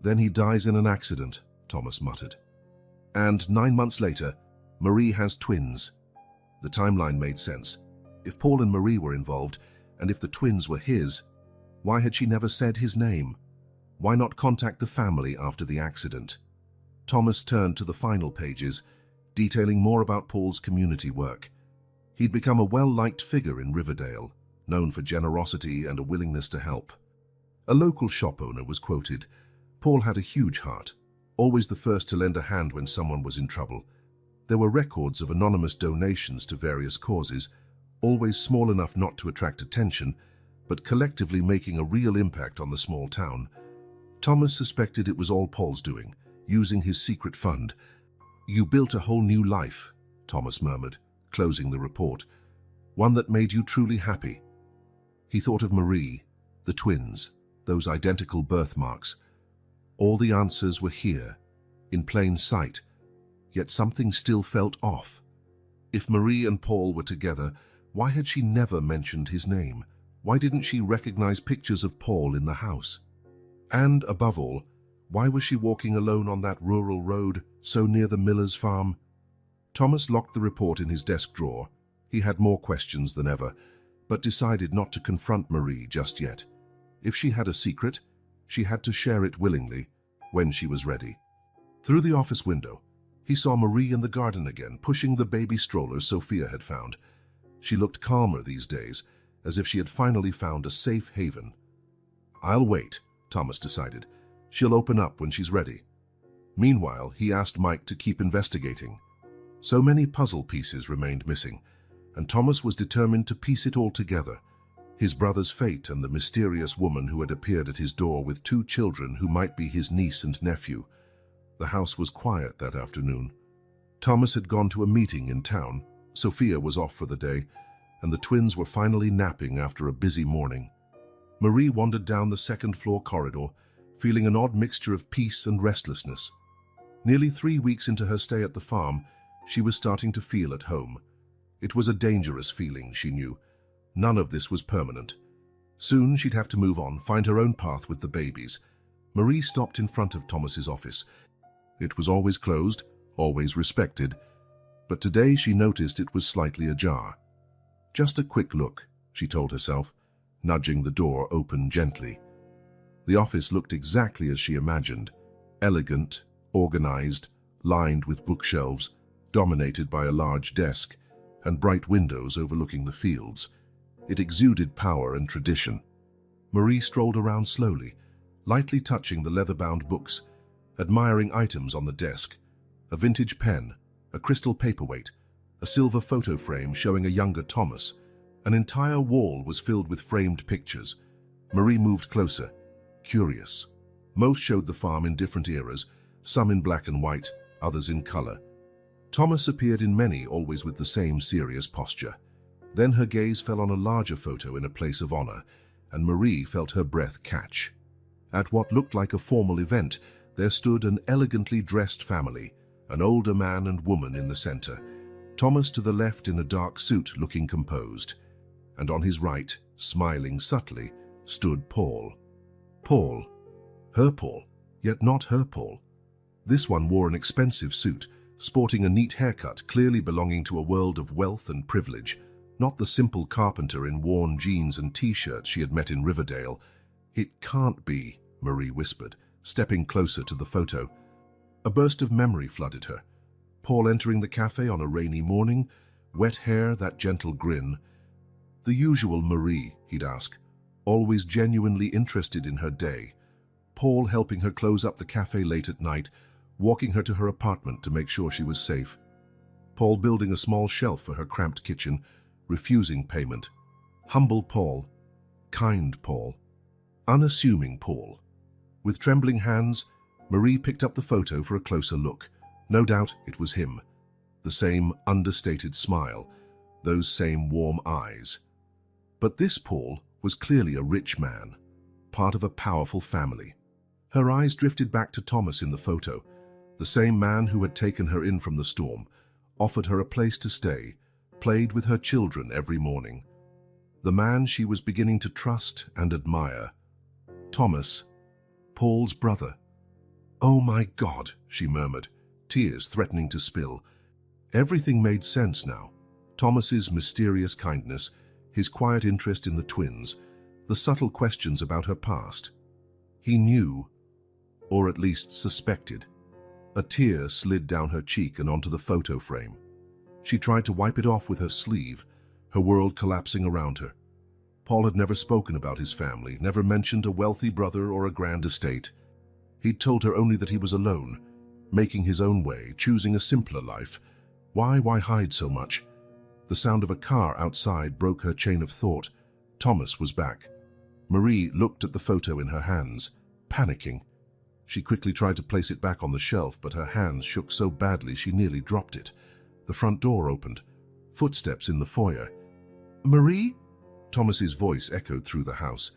Then he dies in an accident, Thomas muttered. And 9 months later, Marie has twins. The timeline made sense. If Paul and Marie were involved, and if the twins were his, why had she never said his name? Why not contact the family after the accident? Thomas turned to the final pages, detailing more about Paul's community work. He'd become a well-liked figure in Riverdale, known for generosity and a willingness to help. A local shop owner was quoted, "Paul had a huge heart, always the first to lend a hand when someone was in trouble. There were records of anonymous donations to various causes, always small enough not to attract attention, but collectively making a real impact on the small town." Thomas suspected it was all Paul's doing, using his secret fund. "You built a whole new life," Thomas murmured, closing the report. "One that made you truly happy." He thought of Marie, the twins, those identical birthmarks. All the answers were here, in plain sight, yet something still felt off. If Marie and Paul were together, why had she never mentioned his name? Why didn't she recognize pictures of Paul in the house? And, above all, why was she walking alone on that rural road, so near the miller's farm? Thomas locked the report in his desk drawer. He had more questions than ever, but decided not to confront Marie just yet. If she had a secret, she had to share it willingly, when she was ready. Through the office window, he saw Marie in the garden again, pushing the baby stroller Sophia had found. She looked calmer these days, as if she had finally found a safe haven. "I'll wait," Thomas decided. "She'll open up when she's ready." Meanwhile, he asked Mike to keep investigating. So many puzzle pieces remained missing, and Thomas was determined to piece it all together. His brother's fate and the mysterious woman who had appeared at his door with 2 children who might be his niece and nephew. The house was quiet that afternoon. Thomas had gone to a meeting in town. Sophia was off for the day, and the twins were finally napping after a busy morning. Marie wandered down the second-floor corridor, feeling an odd mixture of peace and restlessness. Nearly 3 weeks into her stay at the farm, she was starting to feel at home. It was a dangerous feeling, she knew. None of this was permanent. Soon she'd have to move on, find her own path with the babies. Marie stopped in front of Thomas's office. It was always closed, always respected, but today she noticed it was slightly ajar. "Just a quick look," she told herself, nudging the door open gently. The office looked exactly as she imagined, elegant, organized, lined with bookshelves, dominated by a large desk, and bright windows overlooking the fields. It exuded power and tradition. Marie strolled around slowly, lightly touching the leather-bound books, admiring items on the desk: a vintage pen, a crystal paperweight, a silver photo frame showing a younger Thomas. An entire wall was filled with framed pictures. Marie moved closer, curious. Most showed the farm in different eras, some in black and white, others in color. Thomas appeared in many, always with the same serious posture. Then her gaze fell on a larger photo in a place of honor, and Marie felt her breath catch. At what looked like a formal event, there stood an elegantly dressed family, an older man and woman in the center, Thomas to the left in a dark suit looking composed, and on his right, smiling subtly, stood Paul. Paul. Her Paul, yet not her Paul. This one wore an expensive suit, sporting a neat haircut clearly belonging to a world of wealth and privilege, not the simple carpenter in worn jeans and t-shirts she had met in Riverdale. "It can't be," Marie whispered, stepping closer to the photo. A burst of memory flooded her. Paul entering the cafe on a rainy morning, wet hair, that gentle grin. The usual Marie, he'd ask, always genuinely interested in her day. Paul helping her close up the cafe late at night, walking her to her apartment to make sure she was safe. Paul building a small shelf for her cramped kitchen, refusing payment. Humble Paul, kind Paul, unassuming Paul. With trembling hands, Marie picked up the photo for a closer look. No doubt it was him. The same understated smile, those same warm eyes. But this Paul was clearly a rich man. part of a powerful family. Her eyes drifted back to Thomas in the photo, the same man who had taken her in from the storm, offered her a place to stay, played with her children every morning. The man she was beginning to trust and admire. Thomas, Paul's brother. "Oh my God," she murmured, tears threatening to spill. Everything made sense now. Thomas's mysterious kindness, his quiet interest in the twins, the subtle questions about her past. He knew, or at least suspected. A tear slid down her cheek and onto the photo frame. She tried to wipe it off with her sleeve, her world collapsing around her. Paul had never spoken about his family, never mentioned a wealthy brother or a grand estate. He'd told her only that he was alone, making his own way, choosing a simpler life. Why hide so much? The sound of a car outside broke her chain of thought. Thomas was back. Marie looked at the photo in her hands, panicking. She quickly tried to place it back on the shelf, but her hands shook so badly she nearly dropped it. The front door opened. Footsteps in the foyer. "Marie?" Thomas's voice echoed through the house.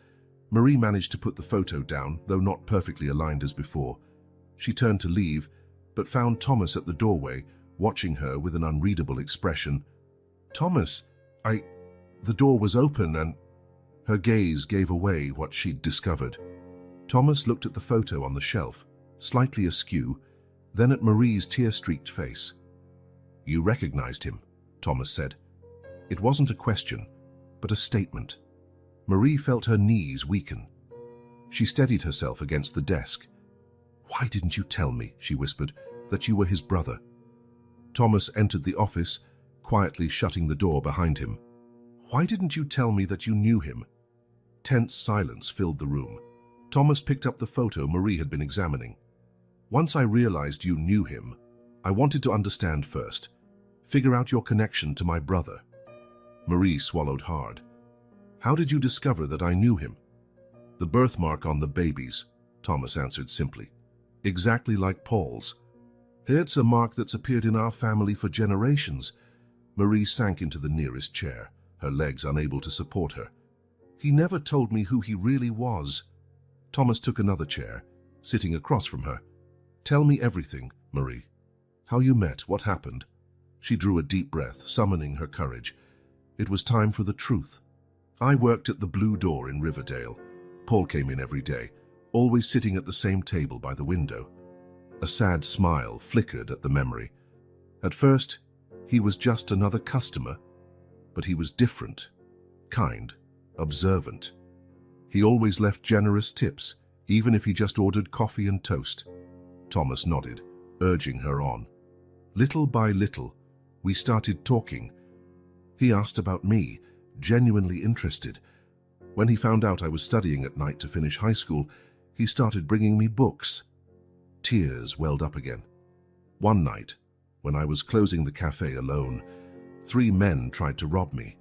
Marie managed to put the photo down, though not perfectly aligned as before. She turned to leave, but found Thomas at the doorway, watching her with an unreadable expression. "Thomas, The door was open and—" Her gaze gave away what she'd discovered. Thomas looked at the photo on the shelf, slightly askew, then at Marie's tear-streaked face. "You recognized him," Thomas said. It wasn't a question, but a statement. Marie felt her knees weaken. She steadied herself against the desk. "Why didn't you tell me," she whispered, "that you were his brother?" Thomas entered the office, quietly shutting the door behind him. "Why didn't you tell me that you knew him?" Tense silence filled the room. Thomas picked up the photo Marie had been examining. "Once I realized you knew him, I wanted to understand first. Figure out your connection to my brother." Marie swallowed hard. "How did you discover that I knew him?" "The birthmark on the babies," Thomas answered simply. "Exactly like Paul's. It's a mark that's appeared in our family for generations." Marie sank into the nearest chair, her legs unable to support her. "He never told me who he really was." Thomas took another chair, sitting across from her. "Tell me everything, Marie. How you met, what happened." She drew a deep breath, summoning her courage. It was time for the truth. "I worked at the Blue Door in Riverdale. Paul came in every day, always sitting at the same table by the window." A sad smile flickered at the memory. At first, he was just another customer, but he was different, kind, observant. He always left generous tips, even if he just ordered coffee and toast. Thomas nodded, urging her on. Little by little, we started talking. He asked about me, genuinely interested. When he found out I was studying at night to finish high school, he started bringing me books. Tears welled up again. One night, when I was closing the cafe alone, 3 men tried to rob me.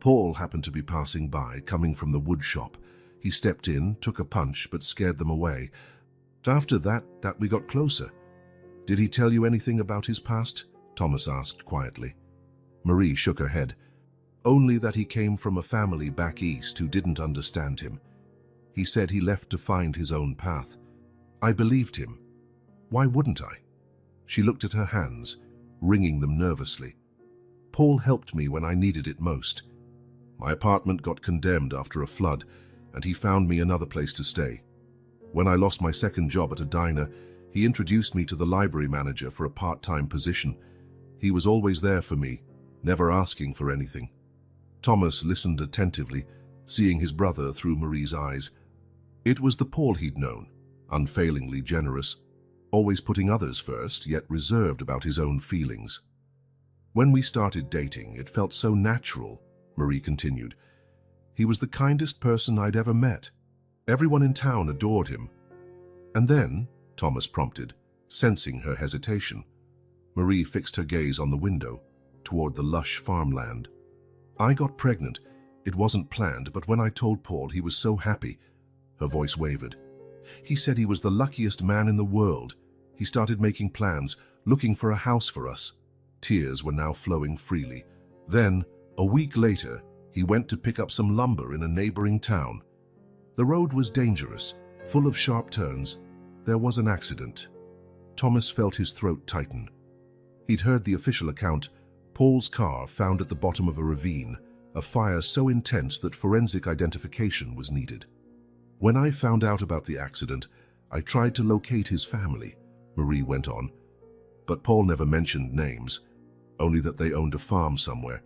Paul happened to be passing by, coming from the wood shop. He stepped in, took a punch, but scared them away. After that we got closer. "Did he tell you anything about his past?" Thomas asked quietly. Marie shook her head. "Only that he came from a family back east who didn't understand him. He said he left to find his own path. I believed him. Why wouldn't I?" She looked at her hands, wringing them nervously. "Paul helped me when I needed it most. My apartment got condemned after a flood, and he found me another place to stay. When I lost my second job at a diner, he introduced me to the library manager for a part-time position. He was always there for me, never asking for anything." Thomas listened attentively, seeing his brother through Marie's eyes. It was the Paul he'd known, unfailingly generous, always putting others first, yet reserved about his own feelings. "When we started dating, it felt so natural," Marie continued. "He was the kindest person I'd ever met. Everyone in town adored him." "And then," Thomas prompted, sensing her hesitation. Marie fixed her gaze on the window, toward the lush farmland. "I got pregnant. It wasn't planned, but when I told Paul, he was so happy." Her voice wavered. "He said he was the luckiest man in the world. He started making plans, looking for a house for us." Tears were now flowing freely. "Then, a week later, he went to pick up some lumber in a neighboring town. The road was dangerous, full of sharp turns. There was an accident. Thomas felt his throat tighten. He'd heard the official account: Paul's car found at the bottom of a ravine, a fire so intense that forensic identification was needed. When I found out about the accident, I tried to locate his family, Marie went on. But Paul never mentioned names, only that they owned a farm somewhere.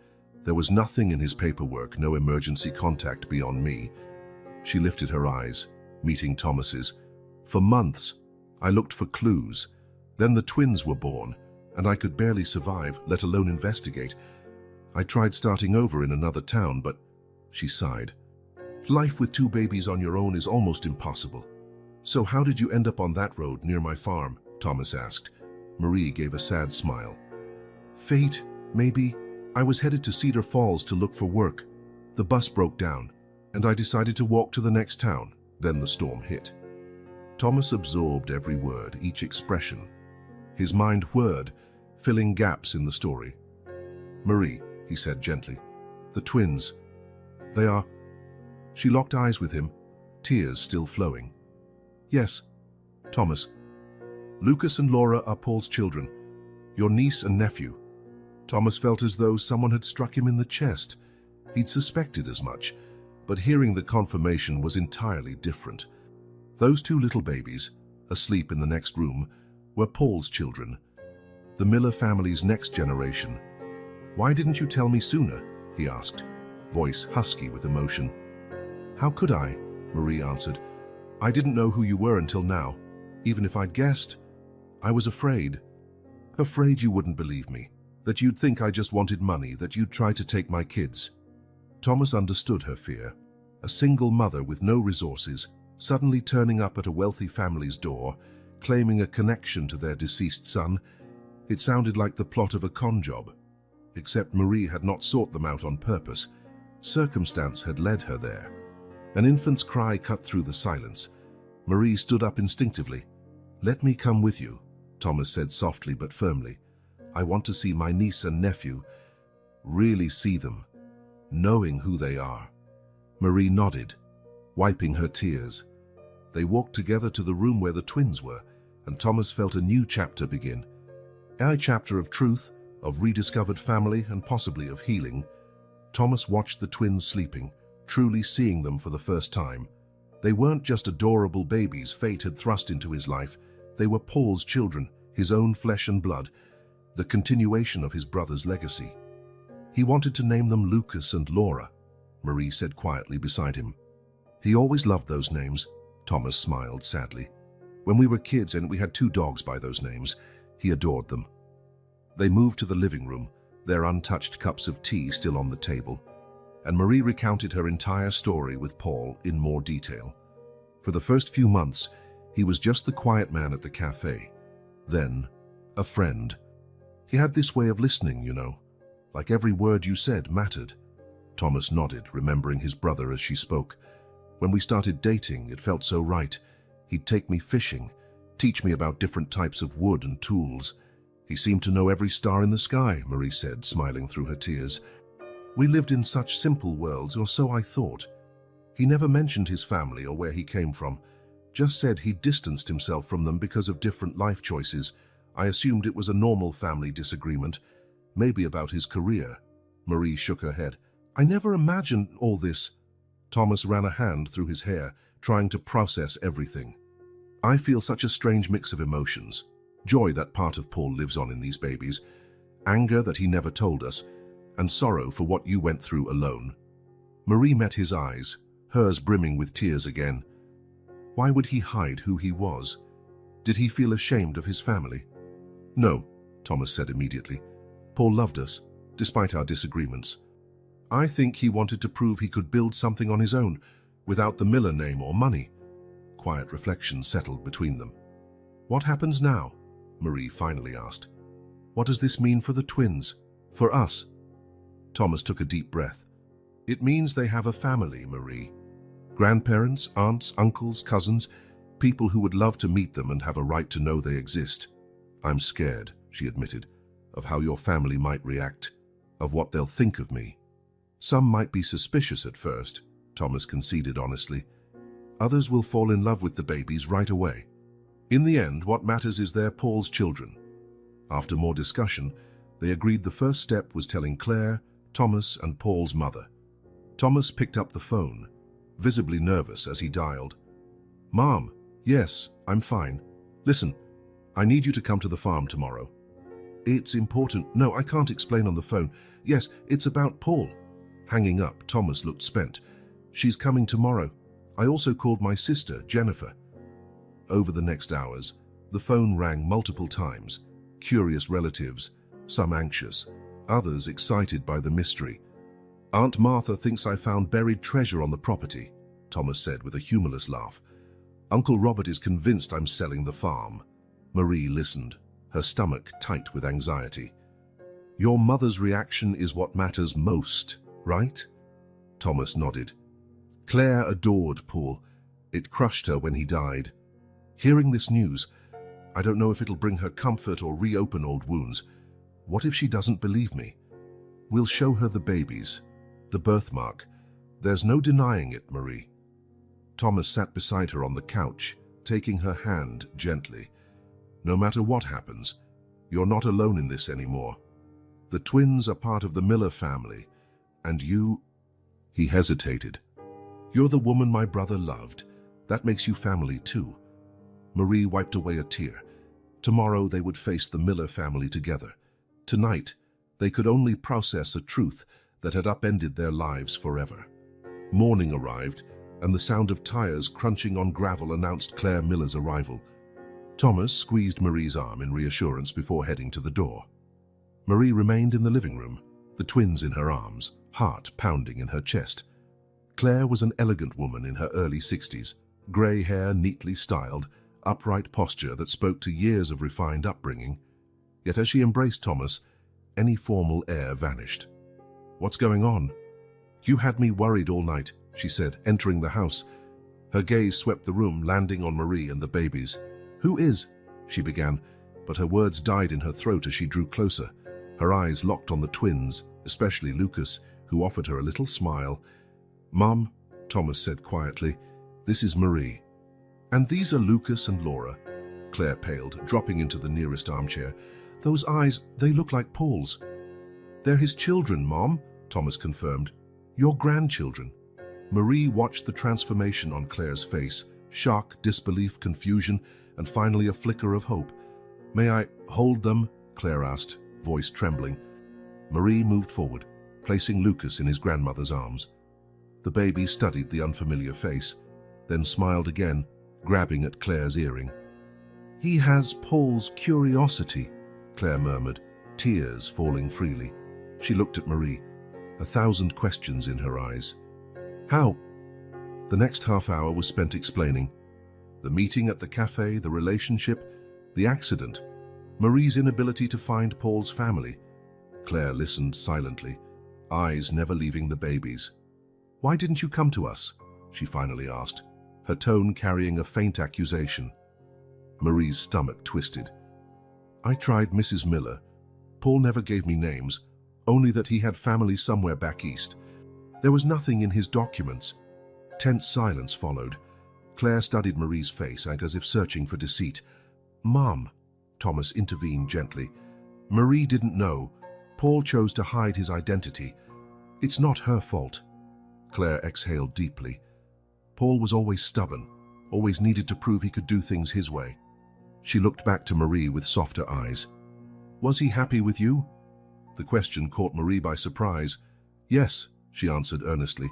There was nothing in his paperwork, no emergency contact beyond me. She lifted her eyes, meeting Thomas's. For months, I looked for clues. Then the twins were born, and I could barely survive, let alone investigate. I tried starting over in another town, but she sighed. Life with 2 babies on your own is almost impossible. So how did you end up on that road near my farm? Thomas asked. Marie gave a sad smile. Fate, maybe. I was headed to Cedar Falls to look for work. The bus broke down, and I decided to walk to the next town. Then the storm hit. Thomas absorbed every word, each expression. His mind whirred, filling gaps in the story. Marie, he said gently, the twins, they are... She locked eyes with him, tears still flowing. Yes, Thomas. Lucas and Laura are Paul's children, your niece and nephew. Thomas felt as though someone had struck him in the chest. He'd suspected as much, but hearing the confirmation was entirely different. Those 2 little babies, asleep in the next room, were Paul's children, the Miller family's next generation. Why didn't you tell me sooner? He asked, voice husky with emotion. How could I? Marie answered. I didn't know who you were until now. Even if I'd guessed, I was afraid. Afraid you wouldn't believe me, that you'd think I just wanted money, that you'd try to take my kids. Thomas understood her fear. A single mother with no resources, suddenly turning up at a wealthy family's door, claiming a connection to their deceased son. It sounded like the plot of a con job. Except Marie had not sought them out on purpose. Circumstance had led her there. An infant's cry cut through the silence. Marie stood up instinctively. Let me come with you, Thomas said softly but firmly. I want to see my niece and nephew. Really see them, knowing who they are. Marie nodded, wiping her tears. They walked together to the room where the twins were, and Thomas felt a new chapter begin. A chapter of truth, of rediscovered family, and possibly of healing. Thomas watched the twins sleeping, truly seeing them for the first time. They weren't just adorable babies fate had thrust into his life. They were Paul's children, his own flesh and blood, the continuation of his brother's legacy. He wanted to name them Lucas and Laura, Marie said quietly beside him. He always loved those names, Thomas smiled sadly. When we were kids and we had 2 dogs by those names, he adored them. They moved to the living room, their untouched cups of tea still on the table, and Marie recounted her entire story with Paul in more detail. For the first few months, he was just the quiet man at the cafe. Then, a friend. He had this way of listening, you know, like every word you said mattered. Thomas nodded, remembering his brother as she spoke. When we started dating, it felt so right. He'd take me fishing, teach me about different types of wood and tools. He seemed to know every star in the sky, Marie said, smiling through her tears. We lived in such simple worlds, or so I thought. He never mentioned his family or where he came from, just said he distanced himself from them because of different life choices. I assumed it was a normal family disagreement, maybe about his career. Marie shook her head. I never imagined all this. Thomas ran a hand through his hair, trying to process everything. I feel such a strange mix of emotions. Joy that part of Paul lives on in these babies, anger that he never told us, and sorrow for what you went through alone. Marie met his eyes, hers brimming with tears again. Why would he hide who he was? Did he feel ashamed of his family? No, Thomas said immediately. Paul loved us, despite our disagreements. I think he wanted to prove he could build something on his own, without the Miller name or money. Quiet reflection settled between them. What happens now? Marie finally asked. What does this mean for the twins? For us? Thomas took a deep breath. It means they have a family, Marie. Grandparents, aunts, uncles, cousins, people who would love to meet them and have a right to know they exist. I'm scared, she admitted, of how your family might react, of what they'll think of me. Some might be suspicious at first, Thomas conceded honestly. Others will fall in love with the babies right away. In the end, what matters is they're Paul's children. After more discussion, they agreed the first step was telling Claire, Thomas, and Paul's mother. Thomas picked up the phone, visibly nervous as he dialed. "Mom, yes, I'm fine. Listen, I need you to come to the farm tomorrow." "It's important." "No, I can't explain on the phone." "Yes, it's about Paul." Hanging up, Thomas looked spent. "She's coming tomorrow. I also called my sister, Jennifer." Over the next hours, the phone rang multiple times. Curious relatives, some anxious, others excited by the mystery. "Aunt Martha thinks I found buried treasure on the property," Thomas said with a humorless laugh. "Uncle Robert is convinced I'm selling the farm." Marie listened, her stomach tight with anxiety. "Your mother's reaction is what matters most, right?" Thomas nodded. Claire adored Paul. It crushed her when he died. Hearing this news, I don't know if it'll bring her comfort or reopen old wounds. What if she doesn't believe me? We'll show her the babies, the birthmark. There's no denying it, Marie. Thomas sat beside her on the couch, taking her hand gently. "No matter what happens, you're not alone in this anymore. The twins are part of the Miller family, and you..." He hesitated. "You're the woman my brother loved. That makes you family too." Marie wiped away a tear. Tomorrow they would face the Miller family together. Tonight, they could only process a truth that had upended their lives forever. Morning arrived, and the sound of tires crunching on gravel announced Claire Miller's arrival. Thomas squeezed Marie's arm in reassurance before heading to the door. Marie remained in the living room, the twins in her arms, heart pounding in her chest. Claire was an elegant woman in her early 60s, grey hair neatly styled, upright posture that spoke to years of refined upbringing. Yet as she embraced Thomas, any formal air vanished. "What's going on?" "You had me worried all night," she said, entering the house. Her gaze swept the room, landing on Marie and the babies. "Who is?" she began, but her words died in her throat as she drew closer. Her eyes locked on the twins, especially Lucas, who offered her a little smile. "Mom," Thomas said quietly, "this is Marie." "And these are Lucas and Laura." Claire paled, dropping into the nearest armchair. "Those eyes, they look like Paul's." "They're his children, Mom," Thomas confirmed. "Your grandchildren." Marie watched the transformation on Claire's face, shock, disbelief, confusion, and finally a flicker of hope. "May I hold them?" Claire asked, voice trembling. Marie moved forward, placing Lucas in his grandmother's arms. The baby studied the unfamiliar face, then smiled again, grabbing at Claire's earring. "He has Paul's curiosity," Claire murmured, tears falling freely. She looked at Marie, 1,000 questions in her eyes. "How?" The next half hour was spent explaining. The meeting at the cafe, the relationship, the accident, Marie's inability to find Paul's family. Claire listened silently, eyes never leaving the babies. "Why didn't you come to us?" she finally asked, her tone carrying a faint accusation. Marie's stomach twisted. "I tried Mrs. Miller. Paul never gave me names, only that he had family somewhere back east. There was nothing in his documents." Tense silence followed. Claire studied Marie's face as if searching for deceit. "Mom," Thomas intervened gently. "Marie didn't know. Paul chose to hide his identity. It's not her fault." Claire exhaled deeply. Paul was always stubborn, always needed to prove he could do things his way. She looked back to Marie with softer eyes. "Was he happy with you?" The question caught Marie by surprise. "Yes," she answered earnestly.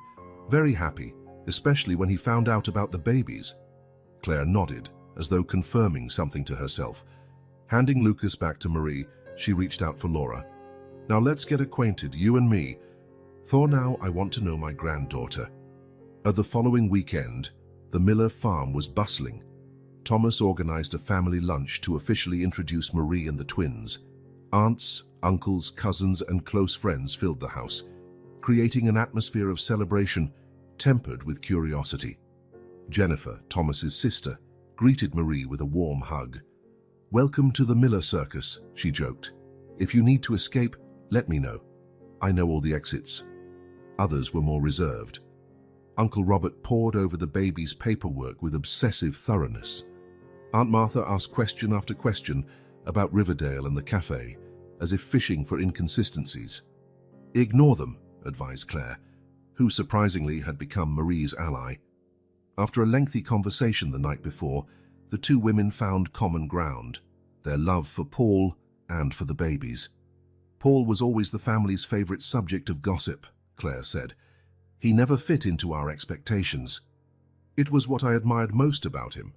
"Very happy, especially when he found out about the babies." Claire nodded, as though confirming something to herself. Handing Lucas back to Marie, she reached out for Laura. "Now let's get acquainted, you and me. For now, I want to know my granddaughter." At the following weekend, the Miller farm was bustling. Thomas organized a family lunch to officially introduce Marie and the twins. Aunts, uncles, cousins, and close friends filled the house, creating an atmosphere of celebration tempered with curiosity. Jennifer, Thomas's sister, greeted Marie with a warm hug. "Welcome to the Miller circus," she joked. "If you need to escape, let me know. I know all the exits." Others were more reserved. Uncle Robert pored over the baby's paperwork with obsessive thoroughness. Aunt Martha asked question after question about Riverdale and the cafe, as if fishing for inconsistencies. "Ignore them," advised Claire, who surprisingly had become Marie's ally. After a lengthy conversation the night before, the two women found common ground, their love for Paul and for the babies. "Paul was always the family's favorite subject of gossip," Claire said. "He never fit into our expectations. It was what I admired most about him."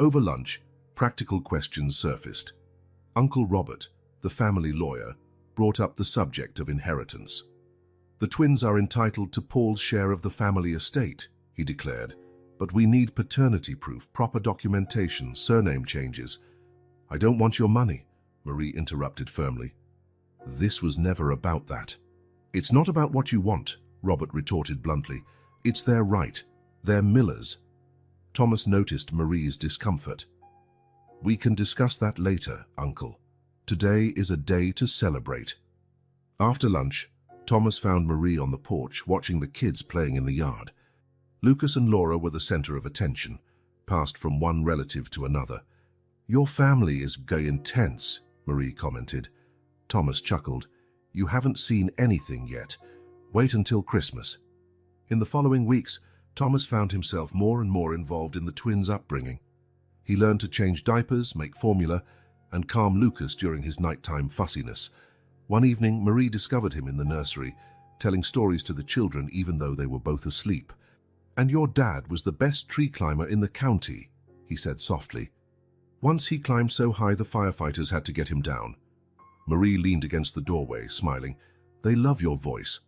Over lunch, practical questions surfaced. Uncle Robert, the family lawyer, brought up the subject of inheritance. "The twins are entitled to Paul's share of the family estate," he declared, "but we need paternity proof, proper documentation, surname changes." "I don't want your money," Marie interrupted firmly. "This was never about that." "It's not about what you want," Robert retorted bluntly. "It's their right. They're Millers." Thomas noticed Marie's discomfort. "We can discuss that later, Uncle. Today is a day to celebrate." After lunch, Thomas found Marie on the porch watching the kids playing in the yard. Lucas and Laura were the center of attention, passed from one relative to another. "Your family is gay intense," Marie commented. Thomas chuckled. "You haven't seen anything yet. Wait until Christmas." In the following weeks, Thomas found himself more and more involved in the twins' upbringing. He learned to change diapers, make formula, and calm Lucas during his nighttime fussiness. One evening, Marie discovered him in the nursery, telling stories to the children even though they were both asleep. "And your dad was the best tree climber in the county," he said softly. "Once he climbed so high the firefighters had to get him down." Marie leaned against the doorway, smiling. "They love your voice."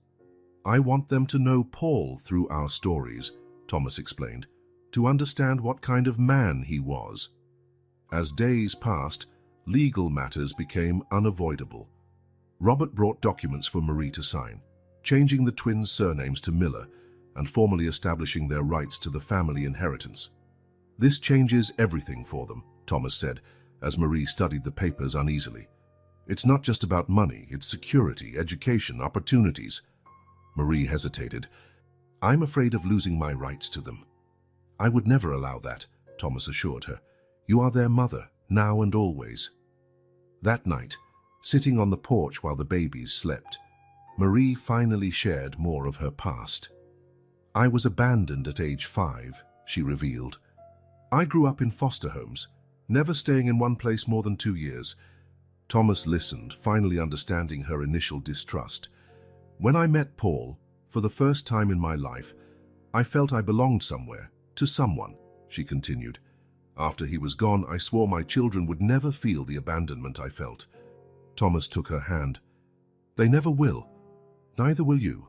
"I want them to know Paul through our stories," Thomas explained, "to understand what kind of man he was." As days passed, legal matters became unavoidable. Robert brought documents for Marie to sign, changing the twins' surnames to Miller and formally establishing their rights to the family inheritance. "This changes everything for them," Thomas said, as Marie studied the papers uneasily. "It's not just about money, it's security, education, opportunities." Marie hesitated. "I'm afraid of losing my rights to them." "I would never allow that," Thomas assured her. "You are their mother, now and always." That night, sitting on the porch while the babies slept, Marie finally shared more of her past. "I was abandoned at age 5, she revealed. "I grew up in foster homes, never staying in one place more than 2 years. Thomas listened, finally understanding her initial distrust. "When I met Paul, for the first time in my life, I felt I belonged somewhere, to someone," she continued. "After he was gone, I swore my children would never feel the abandonment I felt." Thomas took her hand. "They never will. Neither will you."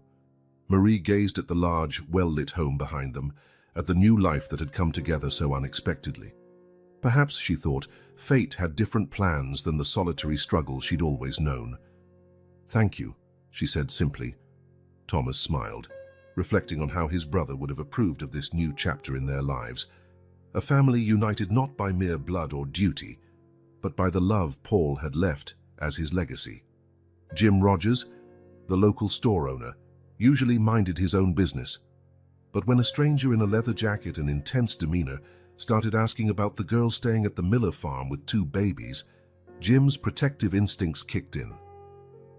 Marie gazed at the large, well-lit home behind them, at the new life that had come together so unexpectedly. Perhaps, she thought, fate had different plans than the solitary struggle she'd always known. "Thank you," she said simply. Thomas smiled, reflecting on how his brother would have approved of this new chapter in their lives. A family united not by mere blood or duty, but by the love Paul had left as his legacy. Jim Rogers, the local store owner, usually minded his own business. But when a stranger in a leather jacket and intense demeanor started asking about the girl staying at the Miller farm with 2 babies, Jim's protective instincts kicked in.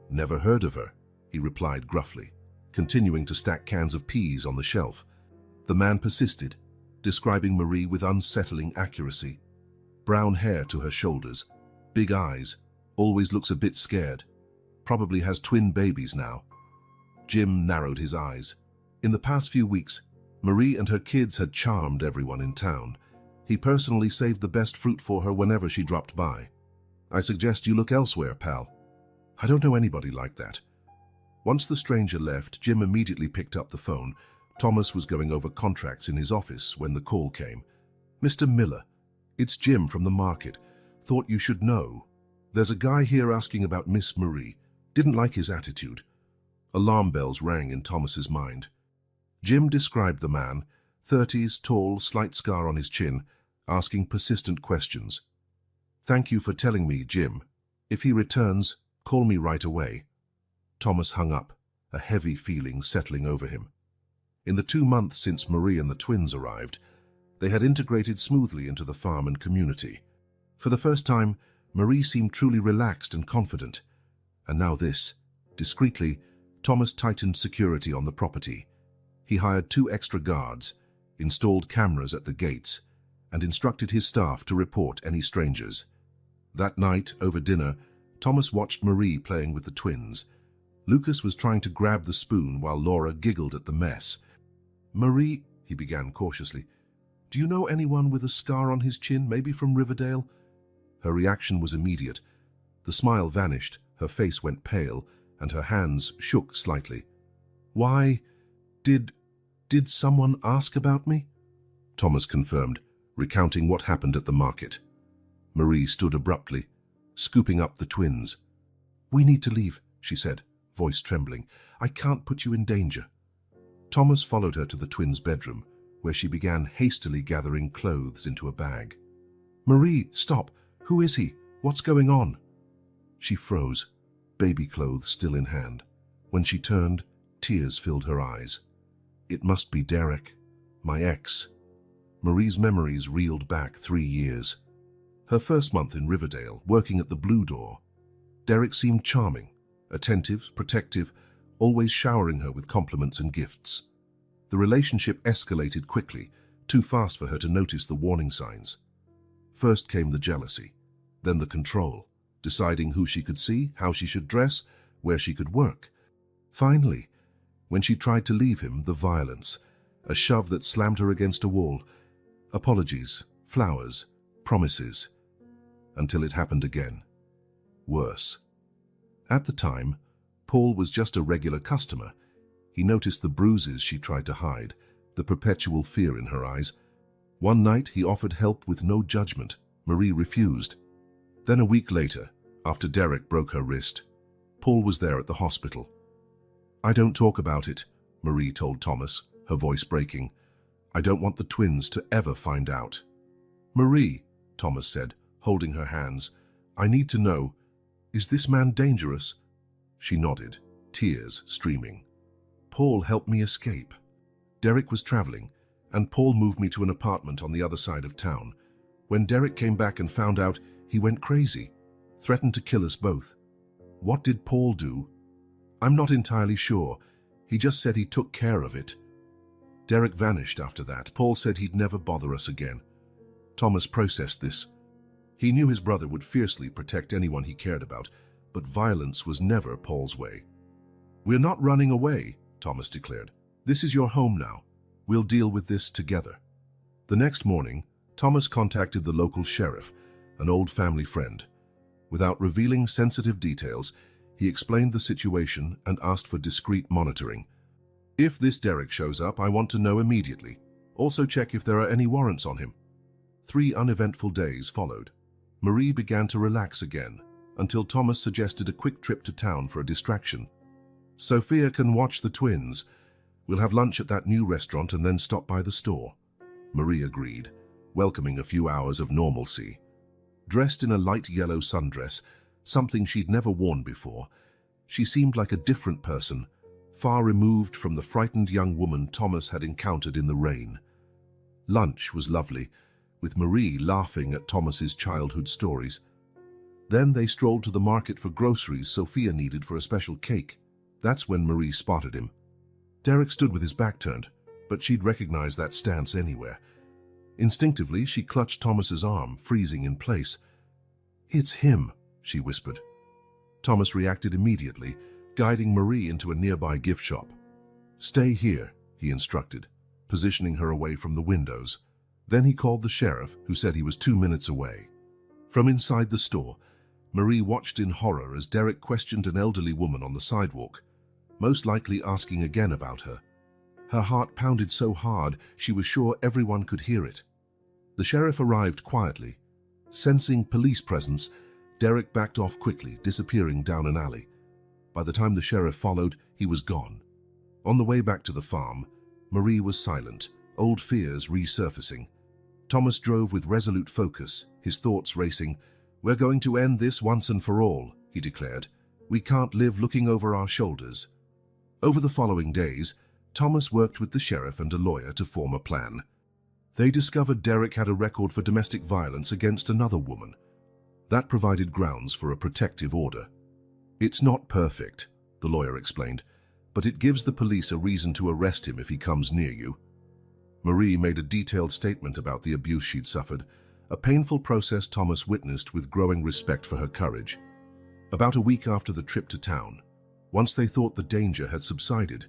"Never heard of her," he replied gruffly, continuing to stack cans of peas on the shelf. The man persisted, describing Marie with unsettling accuracy. Brown hair to her shoulders, big eyes, always looks a bit scared. Probably has twin babies now. Jim narrowed his eyes. In the past few weeks, Marie and her kids had charmed everyone in town. He personally saved the best fruit for her whenever she dropped by. "I suggest you look elsewhere, pal." "I don't know anybody like that." Once the stranger left, Jim immediately picked up the phone. Thomas was going over contracts in his office when the call came. "Mr. Miller, it's Jim from the market. Thought you should know. There's a guy here asking about Miss Marie. Didn't like his attitude." Alarm bells rang in Thomas's mind. Jim described the man, 30s, tall, slight scar on his chin, asking persistent questions. "Thank you for telling me, Jim. If he returns, call me right away." Thomas hung up, a heavy feeling settling over him. In the 2 months since Marie and the twins arrived, they had integrated smoothly into the farm and community. For the first time, Marie seemed truly relaxed and confident. And now this. Discreetly, Thomas tightened security on the property. He hired 2 extra guards, installed cameras at the gates, and instructed his staff to report any strangers. That night, over dinner, Thomas watched Marie playing with the twins. Lucas was trying to grab the spoon while Laura giggled at the mess. "Marie," he began cautiously, "do you know anyone with a scar on his chin, maybe from Riverdale?" Her reaction was immediate. The smile vanished, her face went pale, and her hands shook slightly. "Why, did someone ask about me?" Thomas confirmed, recounting what happened at the market. Marie stood abruptly, scooping up the twins. "We need to leave," she said, voice trembling. "I can't put you in danger." Thomas followed her to the twins' bedroom, where she began hastily gathering clothes into a bag. "Marie, stop! Who is he? What's going on?" She froze, baby clothes still in hand. When she turned, tears filled her eyes. "It must be Derek, my ex." Marie's memories reeled back 3 years. Her first month in Riverdale, working at the Blue Door. Derek seemed charming, attentive, protective, always showering her with compliments and gifts. The relationship escalated quickly, too fast for her to notice the warning signs. First came the jealousy, then the control, deciding who she could see, how she should dress, where she could work. Finally, when she tried to leave him, the violence, a shove that slammed her against a wall. Apologies, flowers, promises, until it happened again. Worse. At the time, Paul was just a regular customer. He noticed the bruises she tried to hide, the perpetual fear in her eyes. One night he offered help with no judgment. Marie refused. Then a week later, after Derek broke her wrist, Paul was there at the hospital. "I don't talk about it," Marie told Thomas, her voice breaking. "I don't want the twins to ever find out." "Marie," Thomas said, holding her hands, "I need to know, is this man dangerous?" She nodded, tears streaming. "Paul helped me escape. Derek was traveling, and Paul moved me to an apartment on the other side of town. When Derek came back and found out, he went crazy, threatened to kill us both." "What did Paul do?" "I'm not entirely sure. He just said he took care of it." Derek vanished after that. Paul said he'd never bother us again. Thomas processed this. He knew his brother would fiercely protect anyone he cared about, but violence was never Paul's way. "We're not running away," Thomas declared. "This is your home now. We'll deal with this together." The next morning, Thomas contacted the local sheriff, an old family friend. Without revealing sensitive details, he explained the situation and asked for discreet monitoring. "If this Derek shows up, I want to know immediately. Also check if there are any warrants on him." 3 uneventful days followed. Marie began to relax again, until Thomas suggested a quick trip to town for a distraction. "Sophia can watch the twins. We'll have lunch at that new restaurant and then stop by the store." Marie agreed, welcoming a few hours of normalcy. Dressed in a light yellow sundress, something she'd never worn before, she seemed like a different person, far removed from the frightened young woman Thomas had encountered in the rain. Lunch was lovely, with Marie laughing at Thomas's childhood stories. Then they strolled to the market for groceries Sophia needed for a special cake. That's when Marie spotted him. Derek stood with his back turned, but she'd recognize that stance anywhere. Instinctively, she clutched Thomas's arm, freezing in place. "It's him," she whispered. Thomas reacted immediately, guiding Marie into a nearby gift shop. "Stay here," he instructed, positioning her away from the windows. Then he called the sheriff, who said he was 2 minutes away. From inside the store, Marie watched in horror as Derek questioned an elderly woman on the sidewalk, most likely asking again about her. Her heart pounded so hard she was sure everyone could hear it. The sheriff arrived quietly. Sensing police presence, Derek backed off quickly, disappearing down an alley. By the time the sheriff followed, he was gone. On the way back to the farm, Marie was silent, old fears resurfacing. Thomas drove with resolute focus, his thoughts racing. "We're going to end this once and for all," he declared. "We can't live looking over our shoulders." Over the following days, Thomas worked with the sheriff and a lawyer to form a plan. They discovered Derek had a record for domestic violence against another woman. That provided grounds for a protective order. "It's not perfect," the lawyer explained, "but it gives the police a reason to arrest him if he comes near you." Marie made a detailed statement about the abuse she'd suffered, a painful process Thomas witnessed with growing respect for her courage. About a week after the trip to town, once they thought the danger had subsided,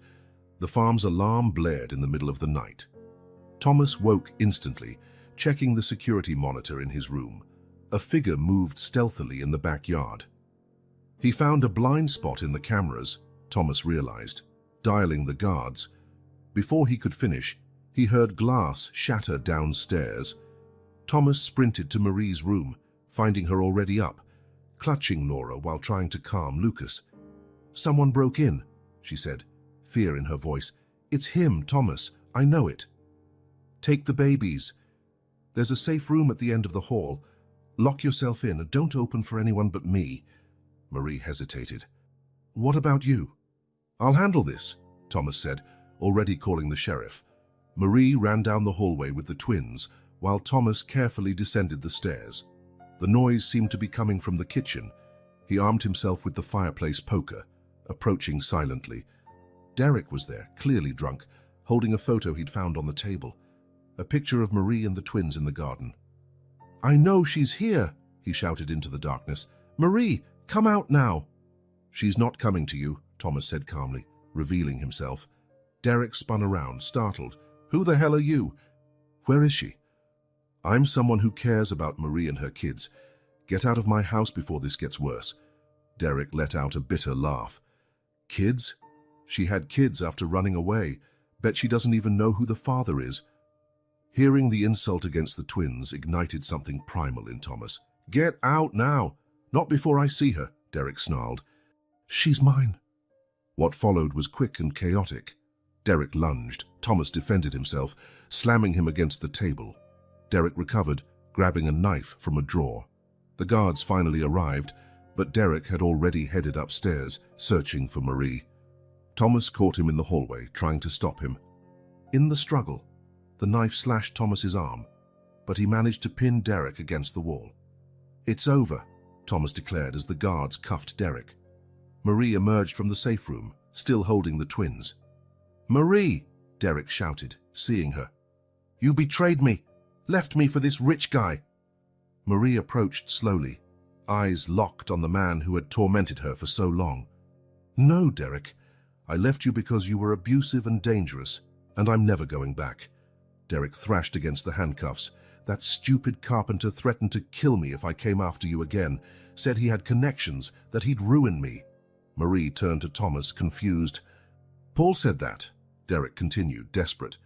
the farm's alarm blared in the middle of the night. Thomas woke instantly, checking the security monitor in his room. A figure moved stealthily in the backyard. He found a blind spot in the cameras, Thomas realized, dialing the guards. Before he could finish, he heard glass shatter downstairs. Thomas sprinted to Marie's room, finding her already up, clutching Laura while trying to calm Lucas. "Someone broke in," she said, fear in her voice. "It's him, Thomas. I know it." "Take the babies. There's a safe room at the end of the hall. Lock yourself in and don't open for anyone but me." Marie hesitated. "What about you?" "I'll handle this," Thomas said, already calling the sheriff. Marie ran down the hallway with the twins, while Thomas carefully descended the stairs. The noise seemed to be coming from the kitchen. He armed himself with the fireplace poker, approaching silently. Derek was there, clearly drunk, holding a photo he'd found on the table. A picture of Marie and the twins in the garden. "I know she's here," he shouted into the darkness. "Marie, come out now." "She's not coming to you," Thomas said calmly, revealing himself. Derek spun around, startled. "Who the hell are you?" "Where is she?" "I'm someone who cares about Marie and her kids. Get out of my house before this gets worse." Derek let out a bitter laugh. "Kids? She had kids after running away. Bet she doesn't even know who the father is." Hearing the insult against the twins ignited something primal in Thomas. "Get out now! Not before I see her," Derek snarled. "She's mine." What followed was quick and chaotic. Derek lunged. Thomas defended himself, slamming him against the table. Derek recovered, grabbing a knife from a drawer. The guards finally arrived, but Derek had already headed upstairs, searching for Marie. Thomas caught him in the hallway, trying to stop him. In the struggle, the knife slashed Thomas's arm, but he managed to pin Derek against the wall. "It's over," Thomas declared as the guards cuffed Derek. Marie emerged from the safe room, still holding the twins. "Marie!" Derek shouted, seeing her. "You betrayed me! Left me for this rich guy!" Marie approached slowly, eyes locked on the man who had tormented her for so long. "No, Derek. I left you because you were abusive and dangerous, and I'm never going back." Derek thrashed against the handcuffs. "That stupid carpenter threatened to kill me if I came after you again. Said he had connections, that he'd ruin me." Marie turned to Thomas, confused. "Paul said that," Derek continued, desperate.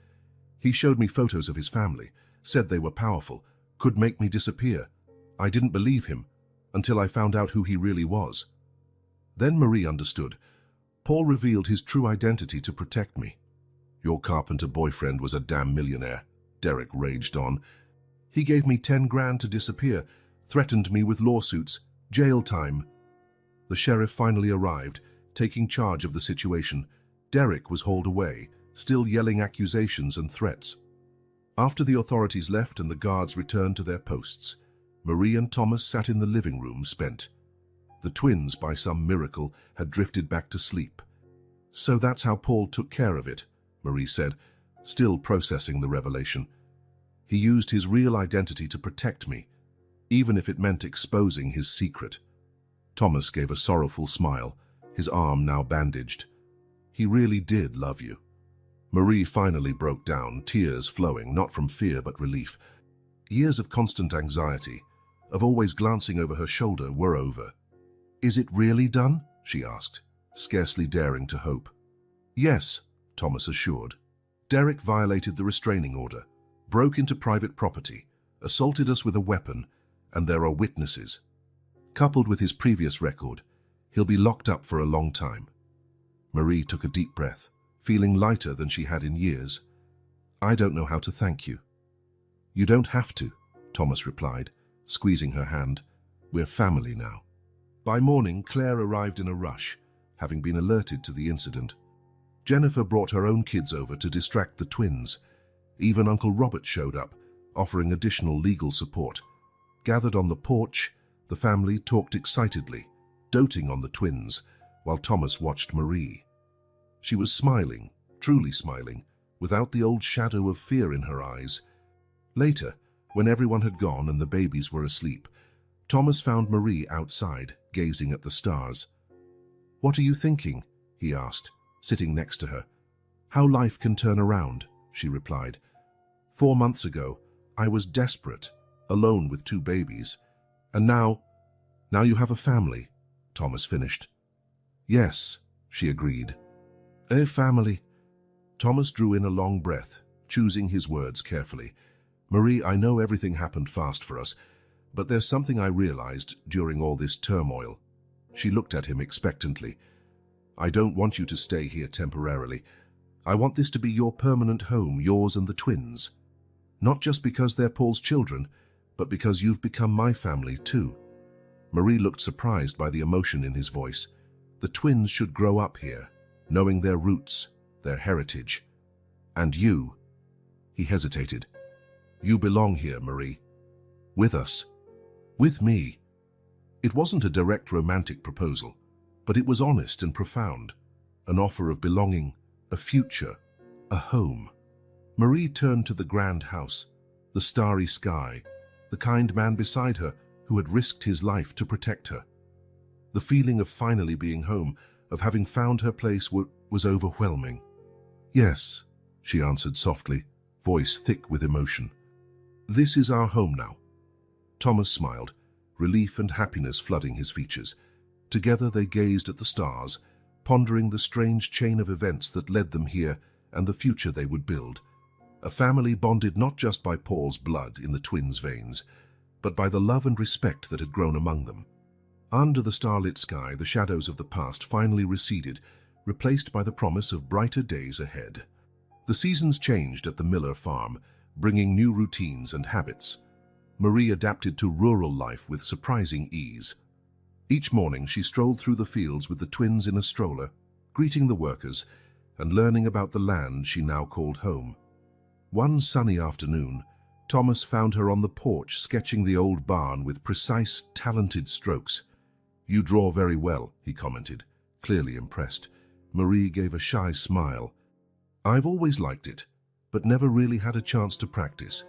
"He showed me photos of his family, said they were powerful, could make me disappear. I didn't believe him, until I found out who he really was." Then Marie understood. "Paul revealed his true identity to protect me." "Your carpenter boyfriend was a damn millionaire," Derek raged on. "He gave me 10 grand to disappear, threatened me with lawsuits, jail time." The sheriff finally arrived, taking charge of the situation. Derek was hauled away, still yelling accusations and threats. After the authorities left and the guards returned to their posts, Marie and Thomas sat in the living room, spent. The twins, by some miracle, had drifted back to sleep. "So that's how Paul took care of it," Marie said, still processing the revelation. "He used his real identity to protect me, even if it meant exposing his secret." Thomas gave a sorrowful smile, his arm now bandaged. "He really did love you." Marie finally broke down, tears flowing, not from fear but relief. Years of constant anxiety, of always glancing over her shoulder, were over. "Is it really done?" she asked, scarcely daring to hope. "Yes," Thomas assured. "Derek violated the restraining order, broke into private property, assaulted us with a weapon, and there are witnesses. Coupled with his previous record, he'll be locked up for a long time." Marie took a deep breath, feeling lighter than she had in years. "I don't know how to thank you." "You don't have to," Thomas replied, squeezing her hand. "We're family now." By morning, Claire arrived in a rush, having been alerted to the incident. Jennifer brought her own kids over to distract the twins. Even Uncle Robert showed up, offering additional legal support. Gathered on the porch, the family talked excitedly, doting on the twins, while Thomas watched Marie. She was smiling, truly smiling, without the old shadow of fear in her eyes. Later, when everyone had gone and the babies were asleep, Thomas found Marie outside, gazing at the stars. "What are you thinking?" he asked, sitting next to her. "How life can turn around," she replied. "4 months ago, I was desperate, alone with 2 babies. And now you have a family," Thomas finished. "Yes," she agreed. "A family." Thomas drew in a long breath, choosing his words carefully. "Marie, I know everything happened fast for us, but there's something I realized during all this turmoil." She looked at him expectantly. "I don't want you to stay here temporarily. I want this to be your permanent home, yours and the twins. Not just because they're Paul's children, but because you've become my family too." Marie looked surprised by the emotion in his voice. The twins should grow up here, knowing their roots, their heritage. "And you," he hesitated, "you belong here, Marie. With us. With me." It wasn't a direct romantic proposal, but it was honest and profound. An offer of belonging, a future, a home. Marie turned to the grand house, the starry sky, the kind man beside her who had risked his life to protect her. The feeling of finally being home, of having found her place, was overwhelming. "Yes," she answered softly, voice thick with emotion. "This is our home now." Thomas smiled, relief and happiness flooding his features. Together they gazed at the stars, pondering the strange chain of events that led them here and the future they would build. A family bonded not just by Paul's blood in the twins' veins, but by the love and respect that had grown among them. Under the starlit sky, the shadows of the past finally receded, replaced by the promise of brighter days ahead. The seasons changed at the Miller farm, bringing new routines and habits. Marie adapted to rural life with surprising ease. Each morning she strolled through the fields with the twins in a stroller, greeting the workers and learning about the land she now called home. One sunny afternoon, Thomas found her on the porch sketching the old barn with precise, talented strokes. "You draw very well," he commented, clearly impressed. Marie gave a shy smile. "I've always liked it, but never really had a chance to practice."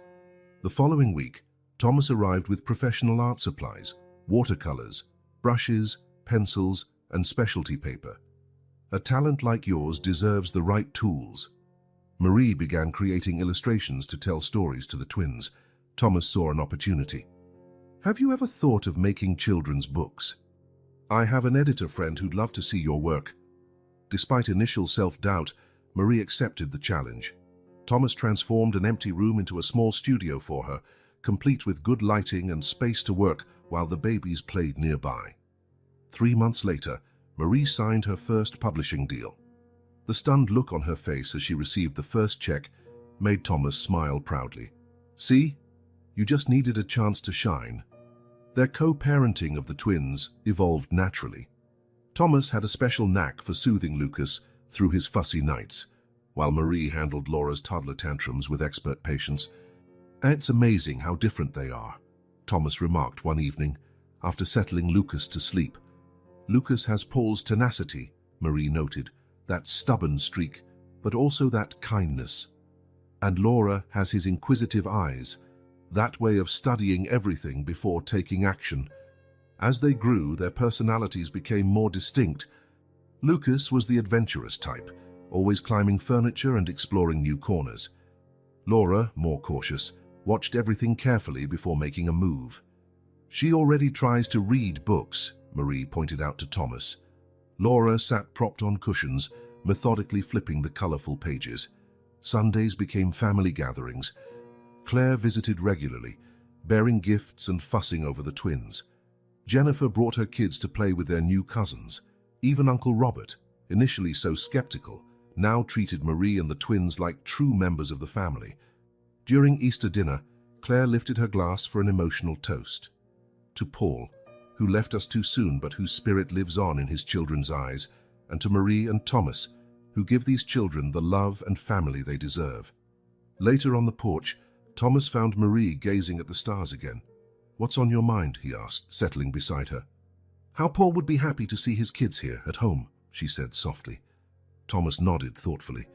The following week, Thomas arrived with professional art supplies, watercolors, brushes, pencils, and specialty paper. "A talent like yours deserves the right tools." Marie began creating illustrations to tell stories to the twins. Thomas saw an opportunity. "Have you ever thought of making children's books? I have an editor friend who'd love to see your work." Despite initial self-doubt, Marie accepted the challenge. Thomas transformed an empty room into a small studio for her, complete with good lighting and space to work while the babies played nearby. 3 months later, Marie signed her first publishing deal. The stunned look on her face as she received the first check made Thomas smile proudly. "See? You just needed a chance to shine." Their co-parenting of the twins evolved naturally. Thomas had a special knack for soothing Lucas through his fussy nights, while Marie handled Laura's toddler tantrums with expert patience. "It's amazing how different they are," Thomas remarked one evening, after settling Lucas to sleep. "Lucas has Paul's tenacity," Marie noted, "that stubborn streak, but also that kindness. And Laura has his inquisitive eyes, that way of studying everything before taking action." As they grew, their personalities became more distinct. Lucas was the adventurous type, always climbing furniture and exploring new corners. Laura, more cautious, watched everything carefully before making a move. "She already tries to read books," Marie pointed out to Thomas. Laura sat propped on cushions, methodically flipping the colorful pages. Sundays became family gatherings. Claire visited regularly, bearing gifts and fussing over the twins. Jennifer brought her kids to play with their new cousins. Even Uncle Robert, initially so skeptical, now treated Marie and the twins like true members of the family. During Easter dinner, Claire lifted her glass for an emotional toast. To Paul, who left us too soon but whose spirit lives on in his children's eyes, and to Marie and Thomas, who give these children the love and family they deserve. Later on the porch, Thomas found Marie gazing at the stars again. "What's on your mind?" he asked, settling beside her. "How Paul would be happy to see his kids here at home," she said softly. Thomas nodded thoughtfully.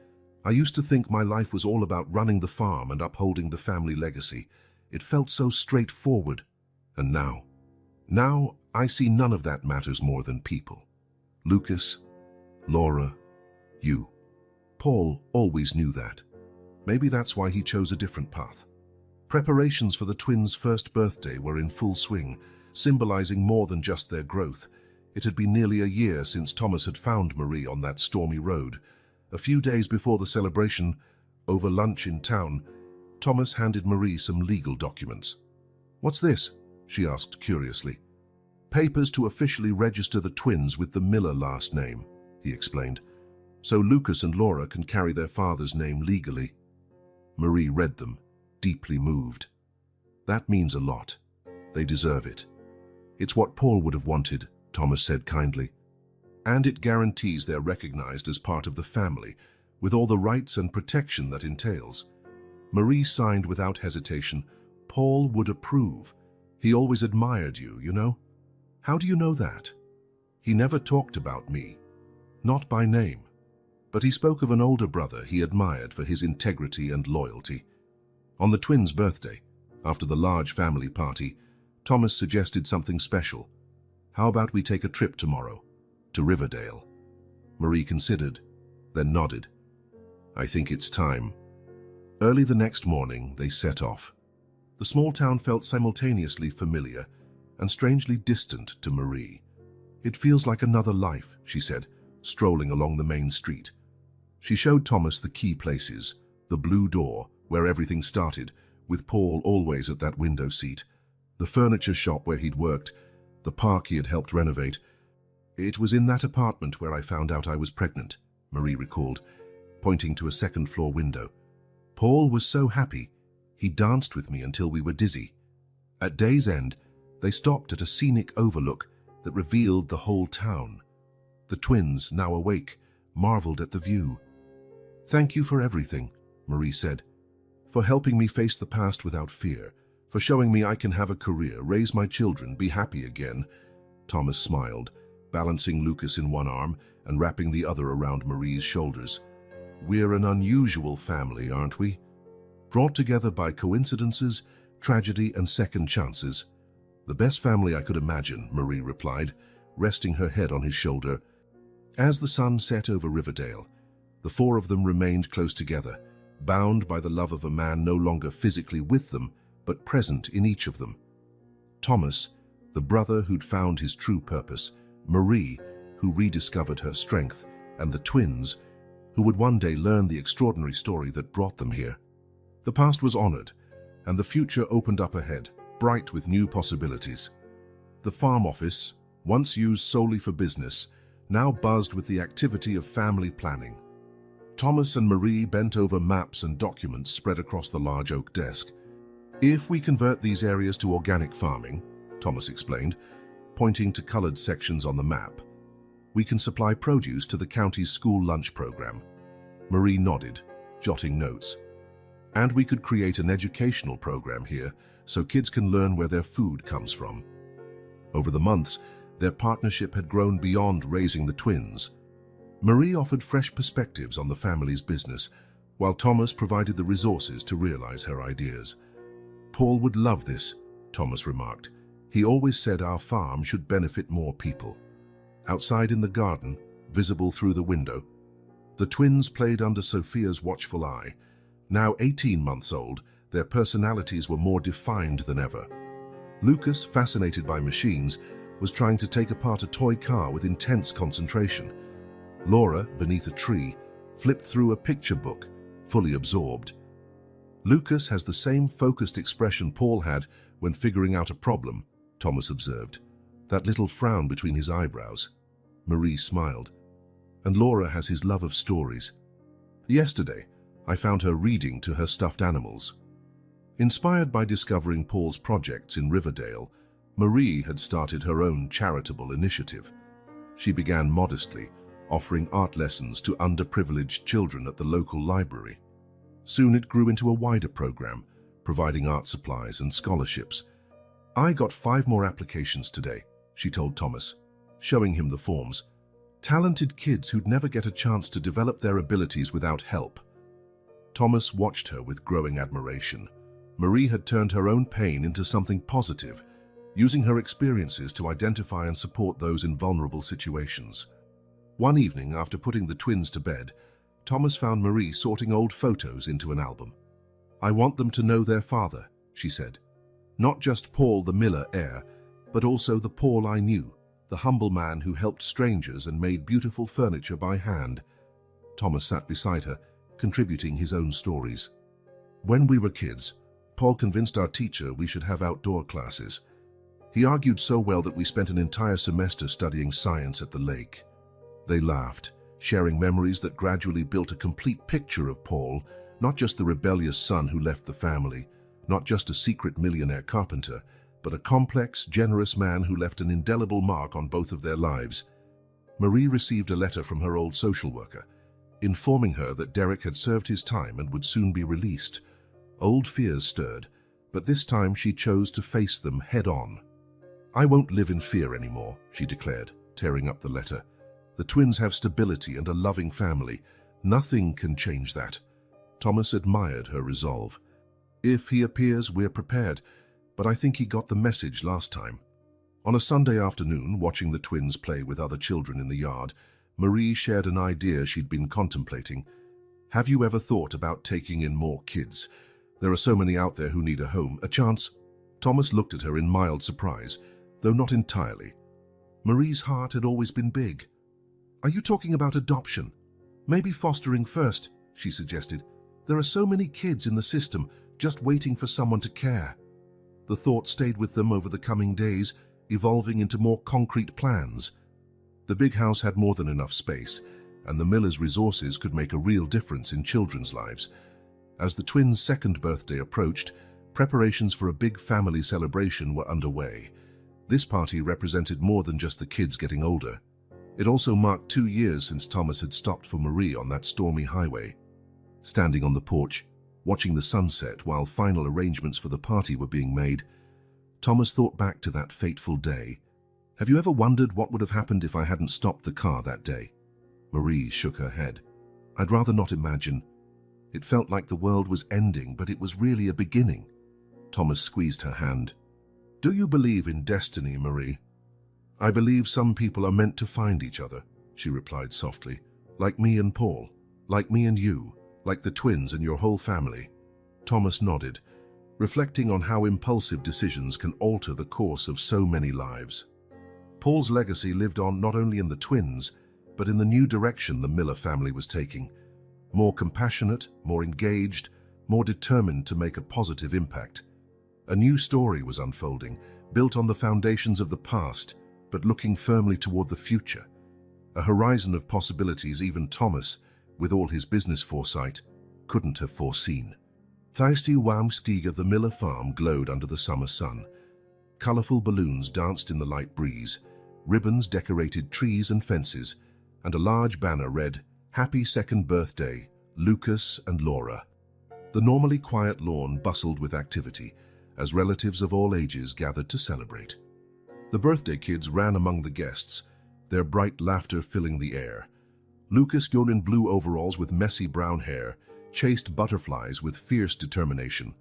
"I used to think my life was all about running the farm and upholding the family legacy. It felt so straightforward. And now I see none of that matters more than people. Lucas, Laura, you. Paul always knew that. Maybe that's why he chose a different path." Preparations for the twins' first birthday were in full swing, symbolizing more than just their growth. It had been nearly a year since Thomas had found Marie on that stormy road. A few days before the celebration, over lunch in town, Thomas handed Marie some legal documents. "What's this?" she asked curiously. "Papers to officially register the twins with the Miller last name," he explained, "so Lucas and Laura can carry their father's name legally." Marie read them, deeply moved. "That means a lot. They deserve it. It's what Paul would have wanted," Thomas said kindly. "And it guarantees they're recognized as part of the family, with all the rights and protection that entails." Marie signed without hesitation. "Paul would approve. He always admired you, you know." "How do you know that?" "He never talked about me. Not by name. But he spoke of an older brother he admired for his integrity and loyalty." On the twins' birthday, after the large family party, Thomas suggested something special. "How about we take a trip tomorrow, to Riverdale?" Marie considered, then nodded. "I think it's time." Early the next morning, they set off. The small town felt simultaneously familiar and strangely distant to Marie. "It feels like another life," she said, strolling along the main street. She showed Thomas the key places, the blue door, where everything started, with Paul always at that window seat, the furniture shop where he'd worked, the park he had helped renovate. "It was in that apartment where I found out I was pregnant," Marie recalled, pointing to a second-floor window. "Paul was so happy. He danced with me until we were dizzy." At day's end, they stopped at a scenic overlook that revealed the whole town. The twins, now awake, marveled at the view. "Thank you for everything," Marie said. "For helping me face the past without fear, for showing me I can have a career, raise my children, be happy again." Thomas smiled, balancing Lucas in one arm and wrapping the other around Marie's shoulders. "We're an unusual family, aren't we? Brought together by coincidences, tragedy, and second chances." "The best family I could imagine," Marie replied, resting her head on his shoulder. As the sun set over Riverdale, the four of them remained close together, bound by the love of a man no longer physically with them, but present in each of them. Thomas, the brother who'd found his true purpose, Marie, who rediscovered her strength, and the twins, who would one day learn the extraordinary story that brought them here. The past was honored, and the future opened up ahead, bright with new possibilities. The farm office, once used solely for business, now buzzed with the activity of family planning. Thomas and Marie bent over maps and documents spread across the large oak desk. "If we convert these areas to organic farming," Thomas explained, pointing to colored sections on the map, "we can supply produce to the county's school lunch program." Marie nodded, jotting notes. "And we could create an educational program here so kids can learn where their food comes from." Over the months, their partnership had grown beyond raising the twins. Marie offered fresh perspectives on the family's business, while Thomas provided the resources to realize her ideas. "Paul would love this," Thomas remarked. "He always said our farm should benefit more people." Outside in the garden, visible through the window, the twins played under Sophia's watchful eye. Now 18 months old, their personalities were more defined than ever. Lucas, fascinated by machines, was trying to take apart a toy car with intense concentration. Laura, beneath a tree, flipped through a picture book, fully absorbed. "Lucas has the same focused expression Paul had when figuring out a problem," Thomas observed. "That little frown between his eyebrows." Marie smiled. "And Laura has his love of stories. Yesterday, I found her reading to her stuffed animals." Inspired by discovering Paul's projects in Riverdale, Marie had started her own charitable initiative. She began modestly, offering art lessons to underprivileged children at the local library. Soon it grew into a wider program, providing art supplies and scholarships. "I got 5 more applications today," she told Thomas, showing him the forms. Talented kids who'd never get a chance to develop their abilities without help. Thomas watched her with growing admiration. Marie had turned her own pain into something positive, using her experiences to identify and support those in vulnerable situations. One evening, after putting the twins to bed, Thomas found Marie sorting old photos into an album. "I want them to know their father," she said. "Not just Paul the Miller heir, but also the Paul I knew, the humble man who helped strangers and made beautiful furniture by hand." Thomas sat beside her, contributing his own stories. "When we were kids, Paul convinced our teacher we should have outdoor classes. He argued so well that we spent an entire semester studying science at the lake." They laughed, sharing memories that gradually built a complete picture of Paul, not just the rebellious son who left the family, not just a secret millionaire carpenter, but a complex, generous man who left an indelible mark on both of their lives. Marie received a letter from her old social worker, informing her that Derek had served his time and would soon be released. Old fears stirred, but this time she chose to face them head-on. "I won't live in fear anymore," she declared, tearing up the letter. "The twins have stability and a loving family. Nothing can change that." Thomas admired her resolve. "If he appears, we're prepared, but I think he got the message last time." On a Sunday afternoon, watching the twins play with other children in the yard, Marie shared an idea she'd been contemplating. "Have you ever thought about taking in more kids? There are so many out there who need a home, a chance." Thomas looked at her in mild surprise, though not entirely. Marie's heart had always been big. "Are you talking about adoption? Maybe fostering first," she suggested. "There are so many kids in the system, just waiting for someone to care." The thought stayed with them over the coming days, evolving into more concrete plans. The big house had more than enough space, and the Millers' resources could make a real difference in children's lives. As the twins' second birthday approached, preparations for a big family celebration were underway. This party represented more than just the kids getting older. It also marked 2 years since Thomas had stopped for Marie on that stormy highway. Standing on the porch, watching the sunset while final arrangements for the party were being made, Thomas thought back to that fateful day. "Have you ever wondered what would have happened if I hadn't stopped the car that day?" Marie shook her head. "I'd rather not imagine. It felt like the world was ending, but it was really a beginning." Thomas squeezed her hand. "Do you believe in destiny, Marie?" "I believe some people are meant to find each other," she replied softly. "Like me and Paul, like me and you, like the twins and your whole family." Thomas nodded, reflecting on how impulsive decisions can alter the course of so many lives. Paul's legacy lived on not only in the twins, but in the new direction the Miller family was taking. More compassionate, more engaged, more determined to make a positive impact. A new story was unfolding, built on the foundations of the past, but looking firmly toward the future. A horizon of possibilities even Thomas, with all his business foresight, couldn't have foreseen. Thursday Waumstiga, the Miller farm, glowed under the summer sun. Colorful balloons danced in the light breeze, ribbons decorated trees and fences, and a large banner read, "Happy Second Birthday, Lucas and Laura." The normally quiet lawn bustled with activity, as relatives of all ages gathered to celebrate. The birthday kids ran among the guests, their bright laughter filling the air. Lucas, in blue overalls with messy brown hair, chased butterflies with fierce determination.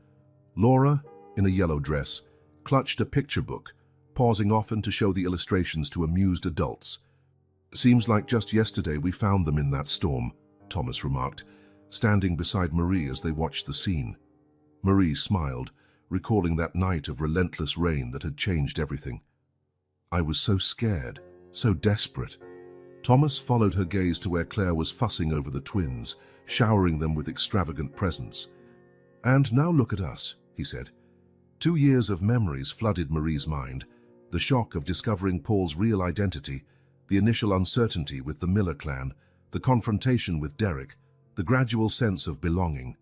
Laura, in a yellow dress, clutched a picture book, pausing often to show the illustrations to amused adults. "Seems like just yesterday we found them in that storm," Thomas remarked, standing beside Marie as they watched the scene. Marie smiled, recalling that night of relentless rain that had changed everything. "I was so scared, so desperate." Thomas followed her gaze to where Claire was fussing over the twins, showering them with extravagant presents. "And now look at us," he said. 2 years of memories flooded Marie's mind, the shock of discovering Paul's real identity, the initial uncertainty with the Miller clan, the confrontation with Derek, the gradual sense of belonging.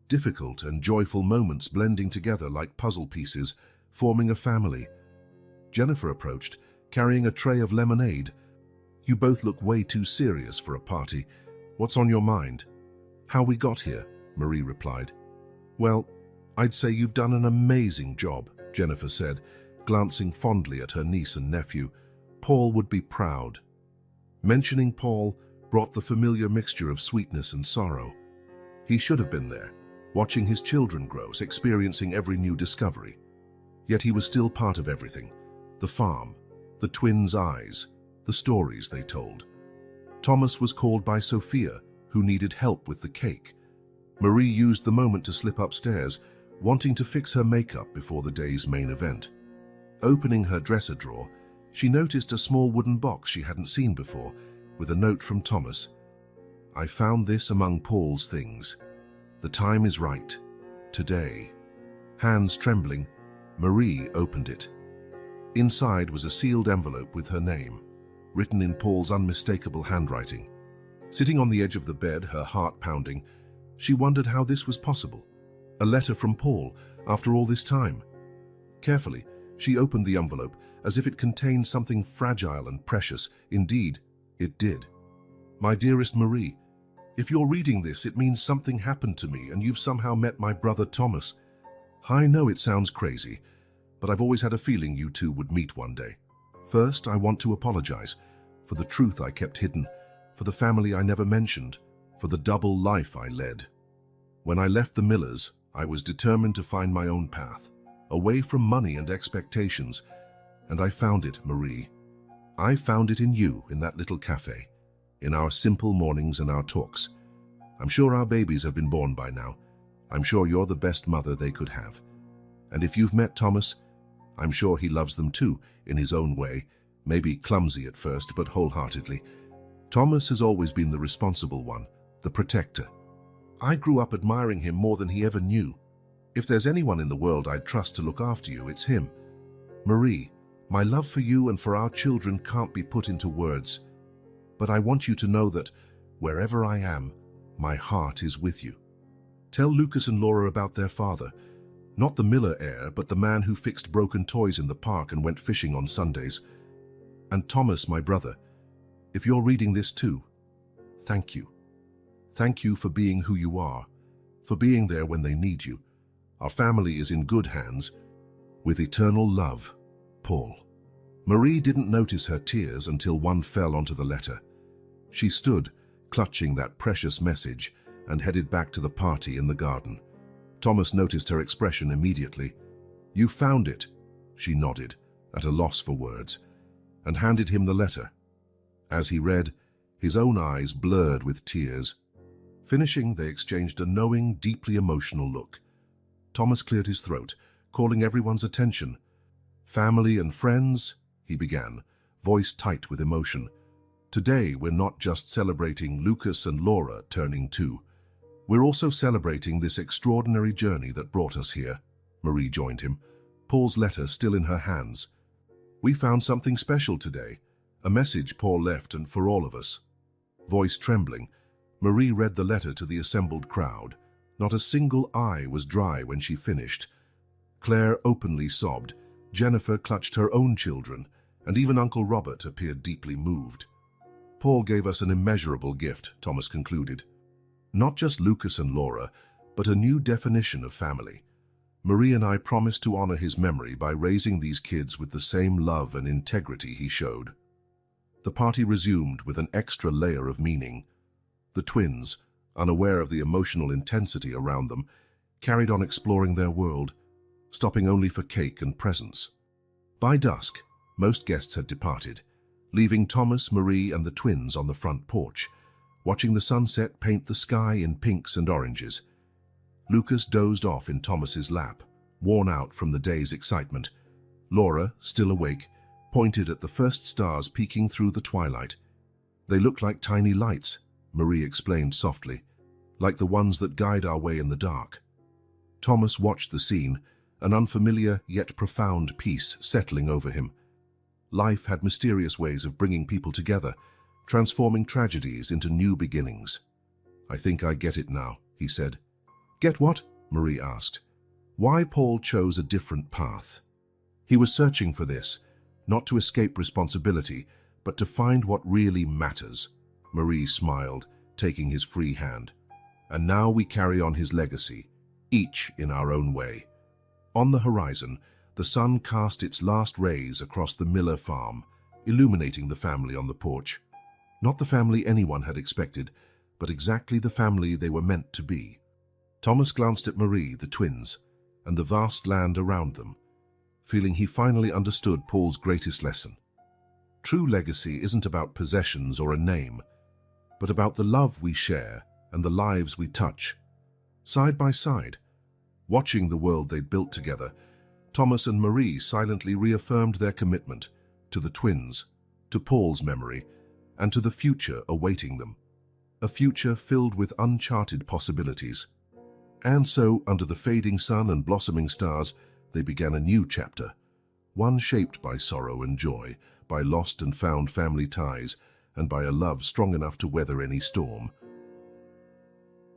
Difficult and joyful moments blending together like puzzle pieces, forming a family. Jennifer approached, carrying a tray of lemonade. You both look way too serious for a party. What's on your mind? How we got here, Marie replied. Well, I'd say you've done an amazing job, Jennifer said, glancing fondly at her niece and nephew. Paul would be proud. Mentioning Paul brought the familiar mixture of sweetness and sorrow. He should have been there, watching his children grow, experiencing every new discovery. Yet he was still part of everything. The farm, the twins' eyes, the stories they told. Thomas was called by Sophia, who needed help with the cake. Marie used the moment to slip upstairs, wanting to fix her makeup before the day's main event. Opening her dresser drawer, she noticed a small wooden box she hadn't seen before, with a note from Thomas. I found this among Paul's things. The time is right. Today. Hands trembling, Marie opened it. Inside was a sealed envelope with her name, written in Paul's unmistakable handwriting. Sitting on the edge of the bed, her heart pounding, she wondered how this was possible. A letter from Paul, after all this time. Carefully, she opened the envelope as if it contained something fragile and precious. Indeed, it did. My dearest Marie, if you're reading this, it means something happened to me and you've somehow met my brother Thomas. I know it sounds crazy, but I've always had a feeling you two would meet one day. First, I want to apologize for the truth I kept hidden, for the family I never mentioned, for the double life I led. When I left the Millers, I was determined to find my own path, away from money and expectations, and I found it, Marie. I found it in you, in that little cafe, in our simple mornings and our talks. I'm sure our babies have been born by now. I'm sure you're the best mother they could have. And if you've met Thomas, I'm sure he loves them too, in his own way, maybe clumsy at first, but wholeheartedly. Thomas has always been the responsible one, the protector. I grew up admiring him more than he ever knew. If there's anyone in the world I'd trust to look after you, it's him. Marie, my love for you and for our children can't be put into words. But I want you to know that, wherever I am, my heart is with you. Tell Lucas and Laura about their father. Not the Miller heir, but the man who fixed broken toys in the park and went fishing on Sundays. And Thomas, my brother, if you're reading this too, thank you. Thank you for being who you are, for being there when they need you. Our family is in good hands. With eternal love, Paul. Marie didn't notice her tears until one fell onto the letter. She stood, clutching that precious message, and headed back to the party in the garden. Thomas noticed her expression immediately. You found it, she nodded, at a loss for words, and handed him the letter. As he read, his own eyes blurred with tears. Finishing, they exchanged a knowing, deeply emotional look. Thomas cleared his throat, calling everyone's attention. Family and friends, he began, voice tight with emotion. Today, we're not just celebrating Lucas and Laura turning 2. We're also celebrating this extraordinary journey that brought us here. Marie joined him, Paul's letter still in her hands. We found something special today, a message Paul left and for all of us. Voice trembling, Marie read the letter to the assembled crowd. Not a single eye was dry when she finished. Claire openly sobbed, Jennifer clutched her own children, and even Uncle Robert appeared deeply moved. Paul gave us an immeasurable gift, Thomas concluded. Not just Lucas and Laura, but a new definition of family. Marie and I promised to honor his memory by raising these kids with the same love and integrity he showed. The party resumed with an extra layer of meaning. The twins, unaware of the emotional intensity around them, carried on exploring their world, stopping only for cake and presents. By dusk, most guests had departed, leaving Thomas, Marie, and the twins on the front porch, watching the sunset paint the sky in pinks and oranges. Lucas dozed off in Thomas's lap, worn out from the day's excitement. Laura, still awake, pointed at the first stars peeking through the twilight. They looked like tiny lights, Marie explained softly, like the ones that guide our way in the dark. Thomas watched the scene, an unfamiliar yet profound peace settling over him. Life had mysterious ways of bringing people together, transforming tragedies into new beginnings. I think I get it now, he said. Get what? Marie asked. Why Paul chose a different path. He was searching for this, not to escape responsibility, but to find what really matters. Marie smiled, taking his free hand. And now we carry on his legacy, each in our own way. On the horizon, the sun cast its last rays across the Miller farm, illuminating the family on the porch. Not the family anyone had expected, but exactly the family they were meant to be. Thomas glanced at Marie, the twins, and the vast land around them, feeling he finally understood Paul's greatest lesson. True legacy isn't about possessions or a name, but about the love we share and the lives we touch. Side by side, watching the world they'd built together, Thomas and Marie silently reaffirmed their commitment to the twins, to Paul's memory, and to the future awaiting them. A future filled with uncharted possibilities. And so, under the fading sun and blossoming stars, they began a new chapter, one shaped by sorrow and joy, by lost and found family ties, and by a love strong enough to weather any storm.